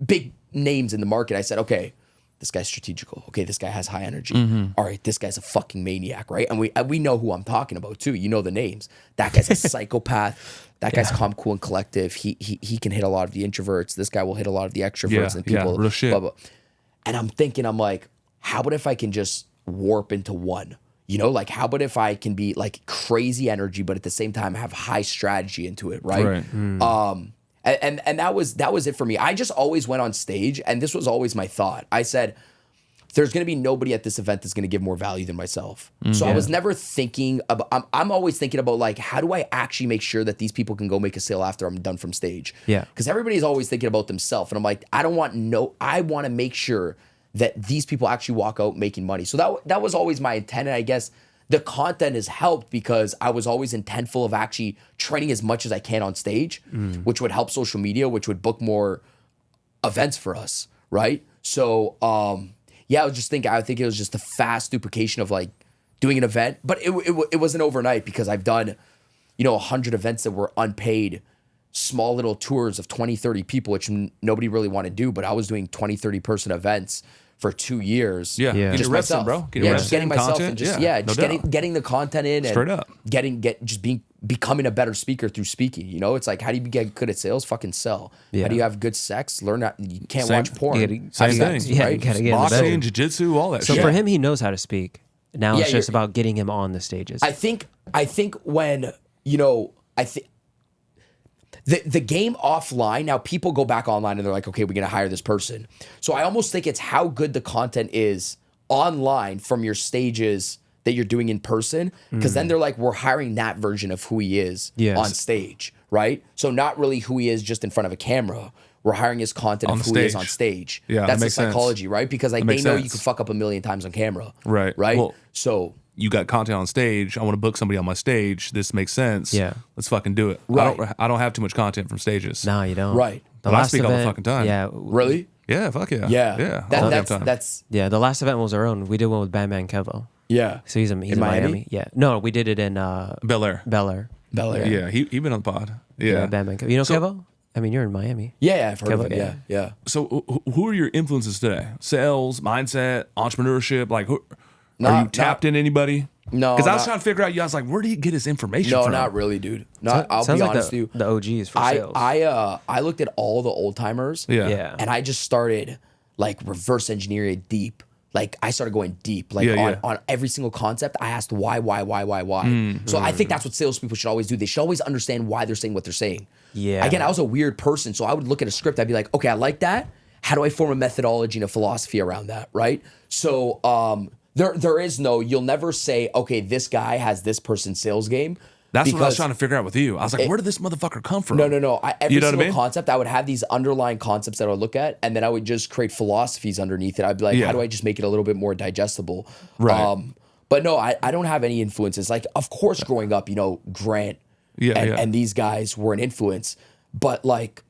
big names in the market. I said, okay, this guy's strategical. Okay, this guy has high energy. All right, this guy's a fucking maniac, right? And we know who I'm talking about too. You know the names. That guy's a psychopath. That guy's calm, cool, and collective. He can hit a lot of the introverts. This guy will hit a lot of the extroverts and people. real shit. Blah, blah. And I'm like, how about if I can just warp into one? Like how about if I can be like crazy energy, but at the same time have high strategy into it, right? And that was it for me. I just always went on stage, and this was always my thought. I said, there's going to be nobody at this event that's going to give more value than myself. So I was never thinking about, I'm always thinking about like, how do I actually make sure that these people can go make a sale after I'm done from stage? Yeah. Because everybody's always thinking about themselves. And I'm like, I want to make sure that these people actually walk out making money. So that was always my intent. And I guess the content has helped because I was always intentful of actually training as much as I can on stage, which would help social media, which would book more events for us, right? So I was just thinking, I think it was just a fast duplication of like doing an event, but it wasn't overnight because I've done, 100 events that were unpaid, small little tours of 20, 30 people, which nobody really wanted to do, but I was doing 20, 30 person events for 2 years. Yeah. Yeah. Get Just your reps in, myself. bro. Get your reps just getting in, myself content. and just no doubt. getting the content in Straight and up. becoming a better speaker through speaking. It's like, how do you get good at sales? Fucking sell. Yeah. How do you have good sex? Learn that you can't Same- watch porn. You gotta- Same Have thing. sex, Yeah, right? you gotta get in the Boxing, bedroom. jiu-jitsu, all that So shit. for him, he knows how to speak. Now Yeah, it's just you're- about getting him on the stages. I think when I think the game offline, now people go back online and they're like, okay, we're gonna hire this person. So I almost think it's how good the content is online from your stages that you're doing in person, because then they're like, we're hiring that version of who he is Yes. on stage, right? So not really who he is just in front of a camera. We're hiring his content On of the who he is stage. on stage. Yeah, that that's the makes sense. psychology, right? Because like That they makes know you sense. can fuck up a million times on camera, Right. Right. Well, So you got content on stage. I want to book somebody on my stage. This makes sense. Yeah. Let's fucking do it. Right. I don't have too much content from stages. No, you don't. Right. The But I last speak all the event, fucking time. Yeah. really, Yeah, fuck yeah. yeah, Yeah. all the damn time. that's Yeah, the last event was our own. We did one with Batman Kevo. yeah. So he's in Miami? Yeah. No, we did it in Bel Air. Bel Air. Bel Air. Yeah, he been on the pod. Yeah. Batman Kevo. You know So- Kevo? I mean, you're in Miami. Yeah, I've heard of Kevo, it. yeah. Yeah. So who are your influences today? Sales, mindset, entrepreneurship? Like, are Not- you tapped in anybody? No, Because I was not- trying to figure out. I was like, where do you get his information No, from? not really, dude. Not. I'll Sounds be like honest with you. the OGs for I sales. I looked at all the old timers. Yeah. Yeah. And I just started like reverse engineering it deep. Like I started going deep, like Yeah, yeah. on every single concept. I asked why. So I think that's what salespeople should always do. They should always understand why they're saying what they're saying. Yeah. Again, I was a weird person, so I would look at a script. I'd be like, okay, I like that. How do I form a methodology and a philosophy around that? Right. So there is no. You'll never say, okay, this guy has this person's sales game. That's what I was because- trying to figure out with you. I was like, where did this motherfucker come from? No. Every You know what I single mean? concept, I would have these underlying concepts that I would look at, and then I would just create philosophies underneath it. I'd be like, Yeah. how do I just make it a little bit more digestible? Right. But no, I don't have any influences. Like, of course, growing up, Grant Yeah, and, yeah. and these guys were an influence, but like,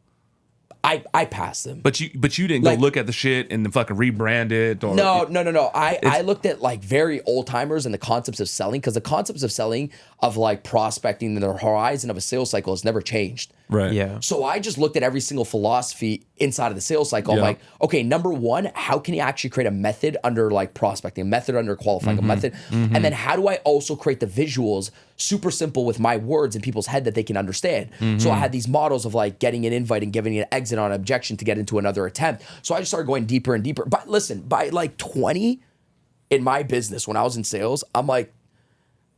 I passed them. But you didn't Like- go look at the shit and then fucking rebrand it or No. I looked at like very old timers and the concepts of selling, because the concepts of selling, of like prospecting, the horizon of a sales cycle has never changed. Right. Yeah. So I just looked at every single philosophy inside of the sales cycle. I'm Yeah. like, okay, number one, how can you actually create a method under like prospecting, a method under qualifying, a method? And then how do I also create the visuals super simple with my words in people's head that they can understand? So I had these models of like getting an invite and giving an exit on an objection to get into another attempt. So I just started going deeper and deeper. But listen, by like 20 in my business, when I was in sales, I'm like,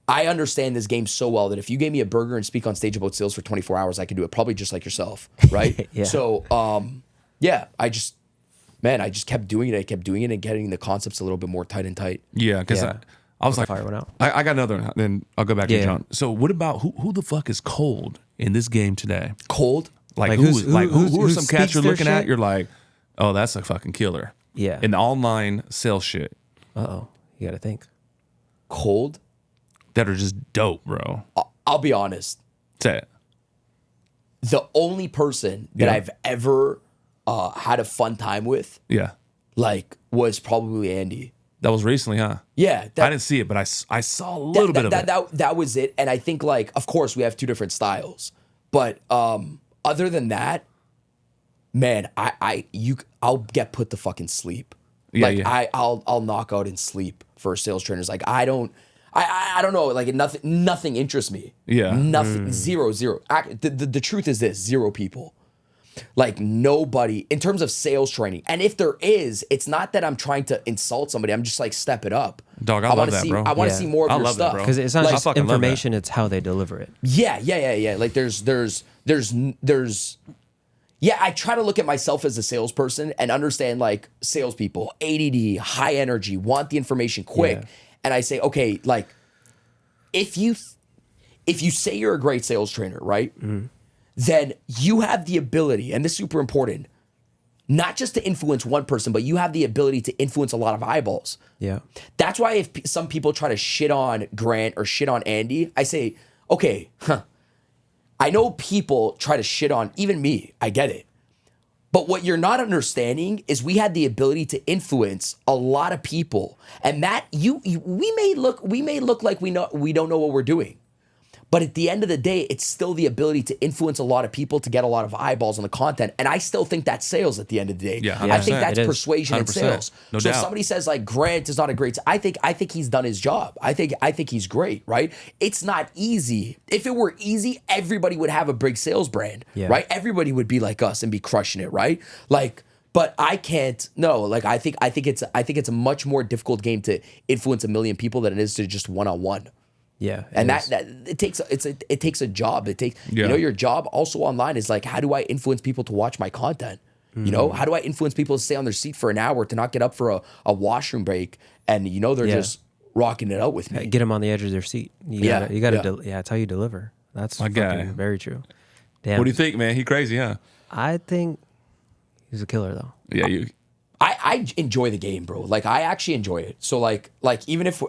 I understand this game so well that if you gave me a burger and speak on stage about sales for 24 hours, I could do it probably just like yourself, right? Yeah. So, I just kept doing it. I kept doing it and getting the concepts a little bit more tight and tight. Yeah, because Yeah. I was like, Fire one out. I got another one. Then I'll go back to Yeah. you, John. So what about who the fuck is cold in this game today? Cold. Like, who's- who are who some cats speaks you're their looking at? shit? You're like, oh, that's a fucking killer. Yeah. In the online sales shit Uh-oh. You got to think. Cold. that are just dope, bro. I'll be honest. Say it. The only person that Yeah. I've ever had a fun time with, Yeah. like, was probably Andy. That was recently, huh? Yeah. I didn't see it, but I saw a little bit of it. That was it. And I think, like, of course, we have two different styles. But other than that, man, I'll get put to fucking sleep. Yeah, Like, yeah. I'll knock out in sleep for sales trainers. Like, I don't know. Like, nothing interests me. Yeah. Nothing. Zero. The truth is this: 0 people. Like, nobody in terms of sales training. And if there is, it's not that I'm trying to insult somebody. I'm just like, step it up. Dog, I wanna love that, see, bro. I want to Yeah. see more of I your love that, stuff. bro. Because it's not I just fucking love that. information, it's how they deliver it. Yeah. Like there's I try to look at myself as a salesperson and understand like salespeople, ADD, high energy, want the information quick. Yeah. And I say, okay, like if you say you're a great sales trainer, right? Then you have the ability, and this is super important, not just to influence one person, but you have the ability to influence a lot of eyeballs. Yeah. That's why if some people try to shit on Grant or shit on Andy, I say, okay, I know people try to shit on even me. I get it. But what you're not understanding is we had the ability to influence a lot of people, and that we may look like we don't know what we're doing. But at the end of the day, it's still the ability to influence a lot of people to get a lot of eyeballs on the content. And I still think that's sales at the end of the day. Yeah, I think 100%. that's It is. persuasion and 100%. sales. No so doubt. if somebody says like Grant is not a great, I think he's done his job. I think he's great, right? It's not easy. If it were easy, everybody would have a big sales brand, Yeah. right? Everybody would be like us and be crushing it, right? Like, but I can't. No, like I think it's a much more difficult game to influence a million people than it is to just one-on-one. Yeah. And is. that it takes a job. It takes Yeah. you know, your job also online is like, how do I influence people to watch my content? You know, how do I influence people to stay on their seat for an hour, to not get up for a washroom break, and you know they're Yeah. just rocking it out with me. Get them on the edge of their seat. Yeah, You gotta. yeah. That's how you deliver. That's My fucking guy. very true. Damn. What do you think, man? He crazy, huh? I think he's a killer though. Yeah, you. I enjoy the game, bro. Like I actually enjoy it. So like even if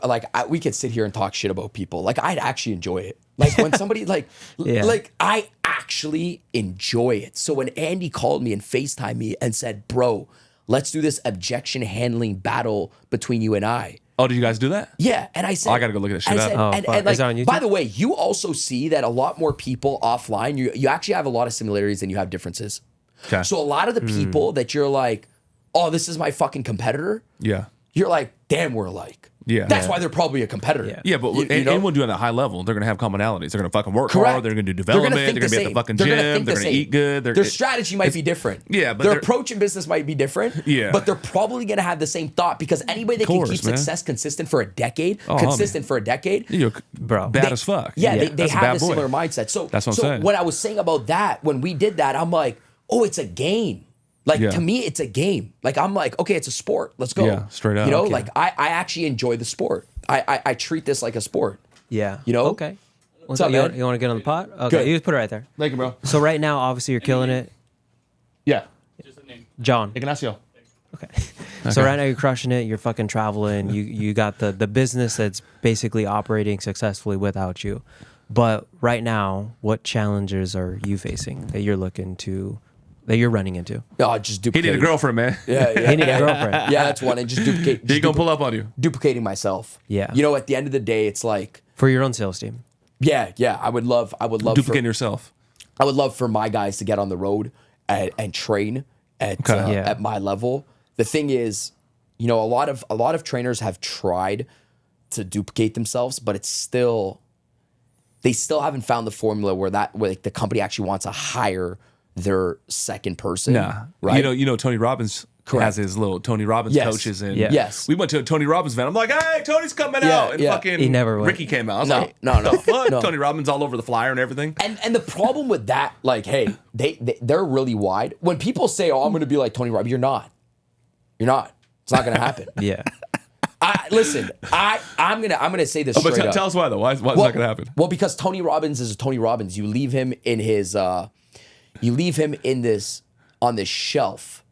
we could sit here and talk shit about people, like I'd actually enjoy it. Like when somebody like Yeah. like I actually enjoy it. So when Andy called me and FaceTimed me and said, "Bro, let's do this objection handling battle between you and I." Oh, did you guys do that? Yeah, and I said, I gotta go look at that shit I up. said- Oh, and, fuck. and, like, Is that on YouTube? by the way, you also see that a lot more people offline. You actually have a lot of similarities and you have differences. Okay. So a lot of the people that you're like, oh, this is my fucking competitor. Yeah. You're like, damn, we're alike. Yeah. That's Yeah. why they're probably a competitor. Yeah, but You know? anyone doing that at a high level, they're gonna have commonalities. They're gonna fucking work Correct. hard. They're gonna do They're development. gonna think They're gonna be at the same. fucking They're gym. gonna think They're the gonna same. eat good. Their strategy might be different. Yeah, but their they're- approach in business might be different. Yeah. but they're probably gonna have the same thought because anybody that course, can keep man. success consistent for a decade, homie. You're Bro. bad They- as fuck. Yeah, they That's a have bad the boy. similar mindset. So That's what I'm so saying. when I was saying about that, when we did that, I'm like, oh, it's a game. Like Yeah. to me, it's a game. Like I'm like, okay, it's a sport. Let's go. Yeah, straight up. You know, Okay. like I actually enjoy the sport. I treat this like a sport. Yeah. You know? Okay. What's up, man? You want to get on the pot? Okay. Good. You just put it right there. Thank you, bro. So right now, obviously, you're killing it, Yeah. John. Ignacio. Okay. So right now you're crushing it. You're fucking traveling. You got the business that's basically operating successfully without you. But right now, what challenges are you facing that you're running into? No, just He duplicate. need a girlfriend, man. Yeah, yeah. You need a girlfriend. Yeah, that's one. And just duplicate. He Just gonna pull up on you. duplicating myself. Yeah. You know, at the end of the day, it's like, For your own sales team. yeah. I would love Duplicating yourself. I would love for my guys to get on the road and train at Okay. Yeah. at my level. The thing is, you know, a lot of trainers have tried to duplicate themselves, but they still haven't found the formula where like the company actually wants to hire their second person. Nah. Right? You know Tony Robbins Correct. has his little Tony Robbins Yes. coaches and Yeah. Yes. we went to a Tony Robbins event. I'm like, hey, Tony's coming Yeah, out. And yeah. fucking He never went. Ricky came out. I was No, like, no, the fuck? no. Tony Robbins all over the flyer and everything. And the problem with that, like, hey, they're really wide. When people say, "Oh, I'm going to be like Tony Robbins," you're not. You're not. It's not going to happen. Yeah. Listen, I'm gonna say this But straight up. tell us why though. Why is that gonna happen? Well, because Tony Robbins is Tony Robbins. You leave him in his, you leave him in this on this shelf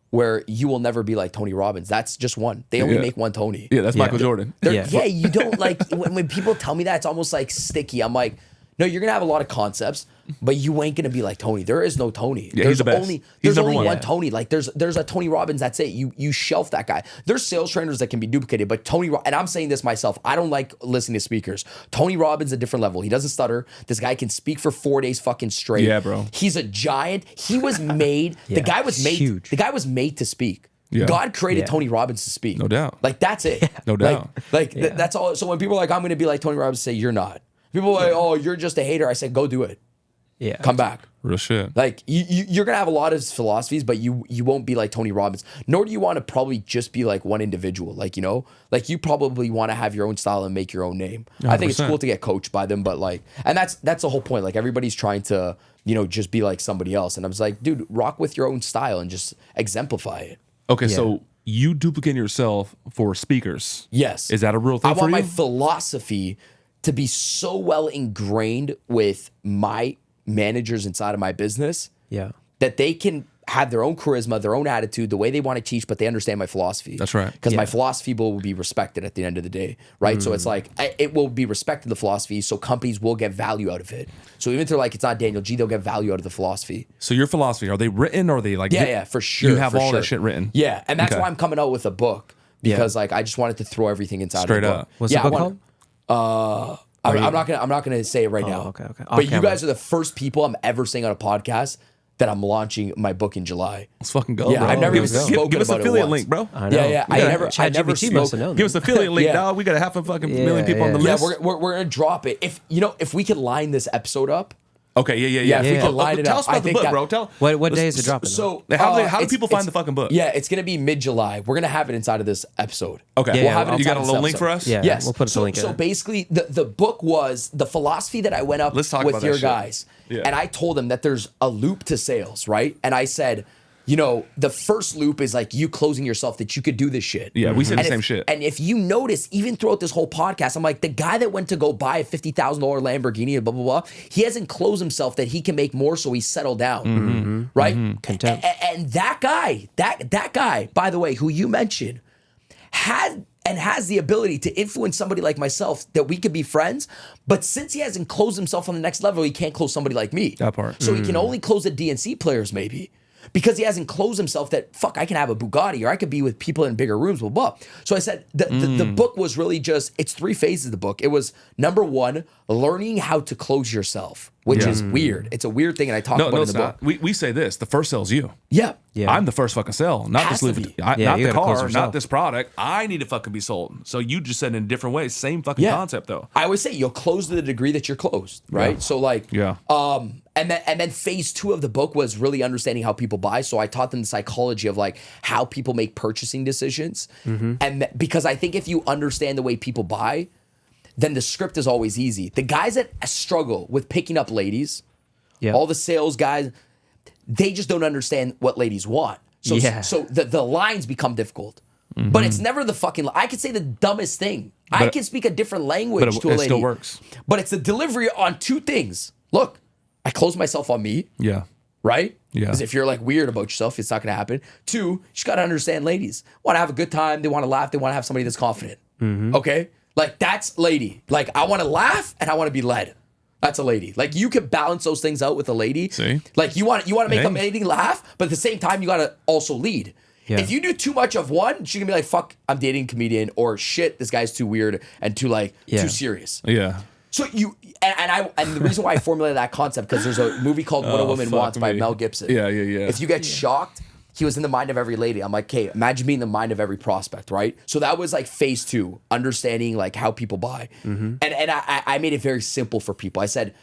where you will never be like Tony Robbins. That's just one. They only Yeah. make one Tony. Yeah, that's Yeah. Michael Jordan. Yeah, you don't like when people tell me that, it's almost like sticky. I'm like, no, you're gonna have a lot of concepts, but you ain't gonna be like Tony. There is no Tony. Yeah, there's he's the best. only He's there's number only one. one Yeah. Tony. Like there's a Tony Robbins. That's it. You shelf that guy. There's sales trainers that can be duplicated, but and I'm saying this myself. I don't like listening to speakers. Tony Robbins a different level. He doesn't stutter. This guy can speak for 4 days fucking straight. Yeah, bro. He's a giant. He was made. Yeah, the guy was made. huge. The guy was made to speak. Yeah. God created Yeah. Tony Robbins to speak. No doubt. Like that's it. No doubt. That's all. So when people are like, I'm going to be like Tony Robbins, say you're not. People are like, oh, you're just a hater. I said, go do it. Yeah. Come back. Real shit. Like you're gonna have a lot of philosophies, but you won't be like Tony Robbins. Nor do you want to probably just be like one individual. Like like you probably want to have your own style and make your own name. I think it's 100%. cool to get coached by them, but like, and that's the whole point. Like everybody's trying to just be like somebody else, and I was like, dude, rock with your own style and just exemplify it. Okay, so you duplicate yourself for speakers. Yes, Is that a real thing I for want you? my philosophy to be so well ingrained with my managers inside of my business Yeah. that they can have their own charisma, their own attitude, the way they want to teach, but they understand my philosophy. That's right. Because my philosophy will be respected at the end of the day, right? So it's like, it will be respected, the philosophy, so companies will get value out of it. So even if they're like, it's not Daniel G, they'll get value out of the philosophy. So your philosophy, are they written or are they like... Yeah, for sure. You have for all sure. that shit written? Yeah, and that's why I'm coming out with a book. Because like, I just wanted to throw everything inside Straight of the book. up. What's the book called? I'm not gonna say it right now. Okay. Off But you camera. guys are the first people I'm ever saying on a podcast that I'm launching my book in July. Let's fucking go, Yeah, bro. I've never give even us, spoken give us about it affiliate once. link, bro. I know. Yeah. I never ChatGPT must have known Give us that. affiliate link, Yeah. dog. We got a half a fucking million people on the Yeah, list. we're gonna drop it. If we could line this episode up. Okay, yeah. If we could line it Tell up, us I about the think book, that- bro. Tell. What day is it dropping? So How do it's- people find the fucking book? Yeah, it's gonna be mid-July. We're gonna have it inside of this episode. Okay. Yeah, have it you inside got a this little link episode. for us? Yeah. Yes. We'll put the link in So it. basically, the book was the philosophy that I went up Let's talk with about that your shit. guys. Yeah. And I told them that there's a loop to sales, right? And I said, the first loop is like you closing yourself that you could do this shit. Yeah, we said the And same if- shit. And if you notice, even throughout this whole podcast, I'm like, the guy that went to go buy a $50,000 Lamborghini and blah, blah, blah, he hasn't closed himself that he can make more, so he settled down. Right? Content. And that guy, that guy, by the way, who you mentioned, has the ability to influence somebody like myself that we could be friends. But since he hasn't closed himself on the next level, he can't close somebody like me. That part. So he can only close the DNC players maybe. Because he hasn't closed himself that, fuck, I can have a Bugatti or I could be with people in bigger rooms, blah, blah. So I said, the book was really just, it's 3 phases of the book. It was, number 1, learning how to close yourself, which is weird. It's a weird thing, and I talk about it in it's the book. not. We say this: the first sale's you. Yeah. Yeah. I'm the first fucking sell, not Has this to live, be. not you the gotta close car, yourself. not this product. I need to fucking be sold. So you just said in a different way, same fucking Yeah. concept though. I always say you'll close to the degree that you're closed, right? Yeah. So like, Yeah. and then phase 2 of the book was really understanding how people buy. So I taught them the psychology of like how people make purchasing decisions, and because I think if you understand the way people buy, then the script is always easy. The guys that struggle with picking up ladies, Yeah. all the sales guys, they just don't understand what ladies want. So Yeah. so the lines become difficult. But it's never the fucking. I could say the dumbest thing. I But- can speak a different language but it- to a it lady. still works. But it's the delivery on 2 things. Look, I close myself on me, Yeah. right? Yeah. Because if you're like weird about yourself, it's not going to happen. 2, you just got to understand ladies want to have a good time. They want to laugh. They want to have somebody that's confident. Okay? Like that's lady. Like I want to laugh and I want to be led. That's a lady. Like you can balance those things out with a lady. See? Like you want to make Hey. a lady laugh, but at the same time you got to also lead. Yeah. If you do too much of one, she's gonna be like, "Fuck, I'm dating a comedian," or "Shit, this guy's too weird and too Yeah. too serious." Yeah. So and the reason why I formulated that concept because there's a movie called What a Woman fuck Wants by me. Mel Gibson. Yeah. If you get shocked, he was in the mind of every lady. I'm like, okay, imagine being in the mind of every prospect, right? So that was like phase 2, understanding like how people buy, and I made it very simple for people. I said,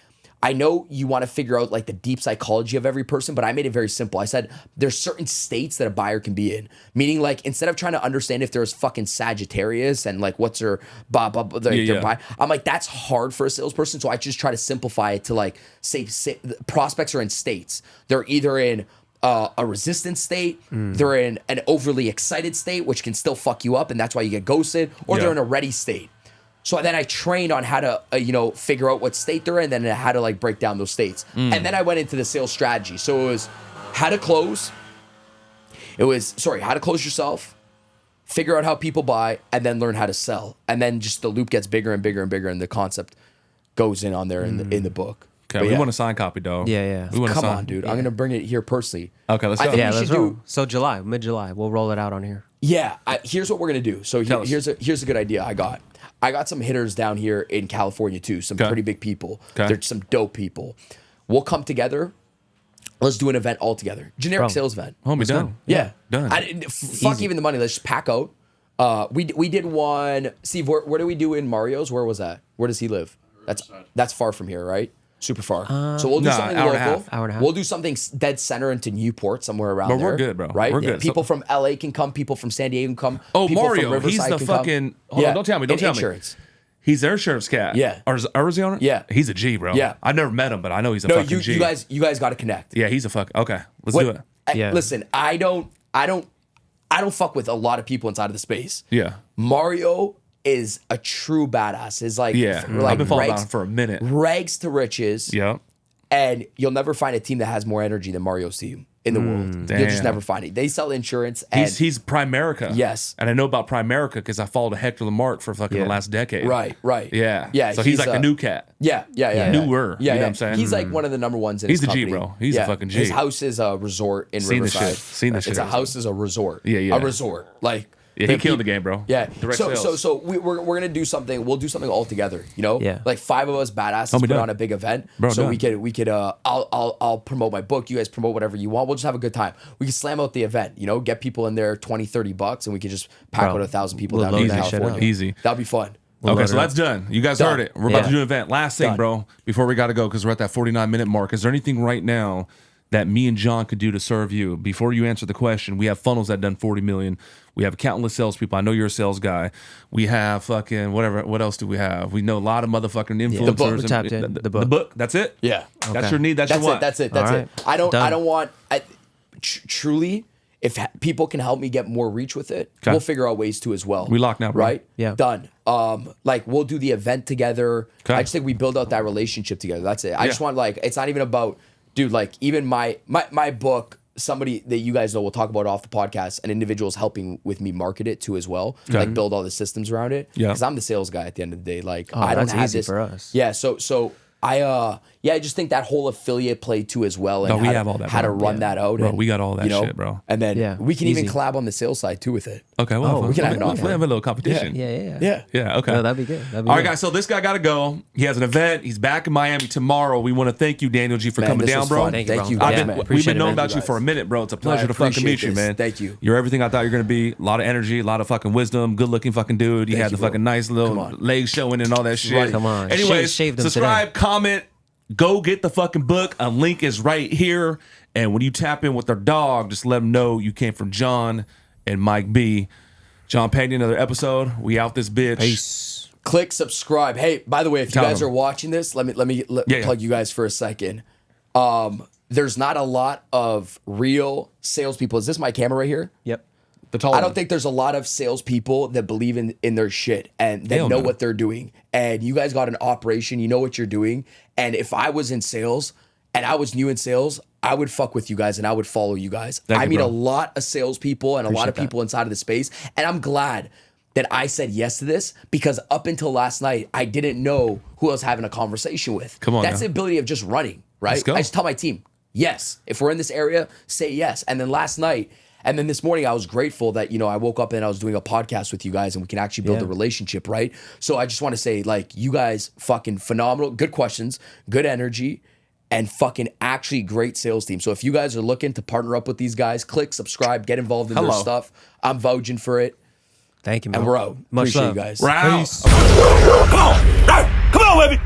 I know you want to figure out like the deep psychology of every person, but I made it very simple. I said there's certain states that a buyer can be in. Meaning like instead of trying to understand if there's fucking Sagittarius and like what's their their buy, I'm like that's hard for a salesperson. So I just try to simplify it to like say prospects are in states. They're either in a resistant state, they're in an overly excited state, which can still fuck you up, and that's why you get ghosted, or they're in a ready state. So then I trained on how to, figure out what state they're in, and then how to like break down those states. And then I went into the sales strategy. So it was how to close. How to close yourself, figure out how people buy, and then learn how to sell. And then just the loop gets bigger and bigger and bigger, and the concept goes in on there in the book. Okay, But we yeah. want to sign copy, dog. Yeah. We want to Come sign. on, dude. I'm gonna bring it here personally. Okay, let's I go. think Yeah, we let's should roll. do. So mid-July, we'll roll it out on here. Yeah, here's what we're gonna do. So Tell us. here's a good idea I got. I got some hitters down here in California too. Some Okay. pretty big people. Okay. There's some dope people. We'll come together. Let's do an event all together. Generic Bro. sales event. Homie, Let's done. go. Yeah, Done. Fuck even the money. Let's just pack out. We did one. Steve, where do we do in Mario's? Where was that? Where does he live? That's far from here, right? Super far. So we'll do Nah, something hour and a local. half. Hour and a half. We'll do something dead center into Newport, somewhere around Bro, there. we're good, bro. Right? We're Yeah, good. people from LA can come. People from San Diego can come. Oh, people Mario, from Riverside he's the can come. fucking. Hold on, don't tell me. Don't and tell insurance. me. He's their sheriff's cat. Yeah. Or is he on it? Yeah. He's a G, bro. Yeah. I've never met him, but I know he's a No, fucking G. you guys got to connect. Yeah, he's a fuck. Okay, let's do it. Yeah. Listen, I don't fuck with a lot of people inside of the space. Yeah. Mario is a true badass. Is like Yeah. like I've been following rags, him for a minute. rags to riches. Yeah. And you'll never find a team that has more energy than Mario's team. in the world. You'll just Damn. never find it. They sell insurance. And He's Primerica. Yes. And I know about Primerica because I followed Hector Lamarck for fucking the last decade. Right. Yeah. Yeah. So he's like the new cat. Yeah. Newer. Yeah. You know what I'm saying? He's like one of the number ones in He's his the G, company. bro. He's a fucking G. His house is a resort in Seen the Riverside. shit. Seen the shit. It's a house is a resort. Yeah. A resort. Like. Yeah, he killed the game, bro. Yeah. Direct sales. So we're gonna do something. We'll do something all together. You know. Yeah. Like 5 of us badasses put done. on a big event. Bro, so done. we could. I'll promote my book. You guys promote whatever you want. We'll just have a good time. We can slam out the event. You know, get people in there $20-$30, and we could just pack Bro, out 1,000 people we'll down in load that shit California. up. Easy. That'd be fun. Okay, load so it that's done. You guys Done. heard it. We're about to Yeah. do an event. Last thing, Done. bro, before we got to go, because we're at that 49-minute mark. Is there anything right now that me and John could do to serve you? Before you answer the question, we have funnels that done 40 million. We have countless salespeople. I know you're a sales guy. We have fucking whatever. What else do we have? We know a lot of motherfucking influencers. The book. and- We tapped in. The book. The book. That's it. Yeah. That's Okay. your need. That's your want. That's it. All That's right. it. I don't Done. want. Truly, if people can help me get more reach with it, Okay. we'll figure out ways to as well. We lock now, bro. Right? Yeah. Done. Like we'll do the event together. Okay. I just think we build out that relationship together. That's it. I Yeah. just want like it's not even about, dude. Like even my book. Somebody that you guys know we'll talk about off the podcast, an individual is helping with me market it too as well, Okay. like build all the systems around it. Yeah. Because I'm the sales guy at the end of the day. Like I don't that's have easy this for us. Yeah. So I just think that whole affiliate play too as well, and No, we how to, have all that, how to bro. run that out. Bro, and, we got all that you know, shit, bro. And then Yeah, we can even easy. collab on the sales side too with it. Okay, well, we can have an we offer. have a little competition. Yeah. Yeah, okay. No, that'd be good. That'd be All right, good. guys. So this guy got to go. He has an event. He's back in Miami tomorrow. We want to thank you, Daniel G, for Man, coming this down, was bro. fun. Thank you, Thank bro. you, Yeah, guys, man. man. We've Appreciate been knowing it, man. about you for a minute, bro. It's a pleasure I to fucking appreciate meet you, this. man. Thank you. You're everything I thought you were gonna be. A lot of energy, a lot of fucking wisdom, good looking fucking dude. You Thank had you, the bro. fucking nice Come little on. legs showing and all that shit. Right. Come on. Anyways, Shaved them subscribe, today. comment, go get the fucking book. A link is right here. And when you tap in with their dog, just let them know you came from John and Mike B. John Pena, another episode. We out this bitch. Peace. Click subscribe. Hey, by the way, if you Tell guys them. are watching this, let me Yeah. plug you guys for a second. There's not a lot of real salespeople. Is this my camera right here? Yep. The tall I one. don't think there's a lot of salespeople that believe in their shit and that Hell know no. what they're doing. And you guys got an operation, you know what you're doing. And if I was in sales and I was new in sales, I would fuck with you guys and I would follow you guys. Thank I you, meet bro. a lot of salespeople and a lot of that. people inside of the space. And I'm glad that I said yes to this because up until last night, I didn't know who I was having a conversation with. Come on That's now. the ability of just running, right? Let's go. I just tell my team, yes. If we're in this area, say yes. And then last night, and then this morning, I was grateful that, you know, I woke up and I was doing a podcast with you guys and we can actually build Yeah. a relationship, right? So I just want to say, like, you guys fucking phenomenal. Good questions, good energy, and fucking actually great sales team. So if you guys are looking to partner up with these guys, click, subscribe, get involved in their Hello. stuff. I'm vouching for it. Thank you, man. And we're out. Much Appreciate love. you guys. We're out. Peace. Come on, come on, baby.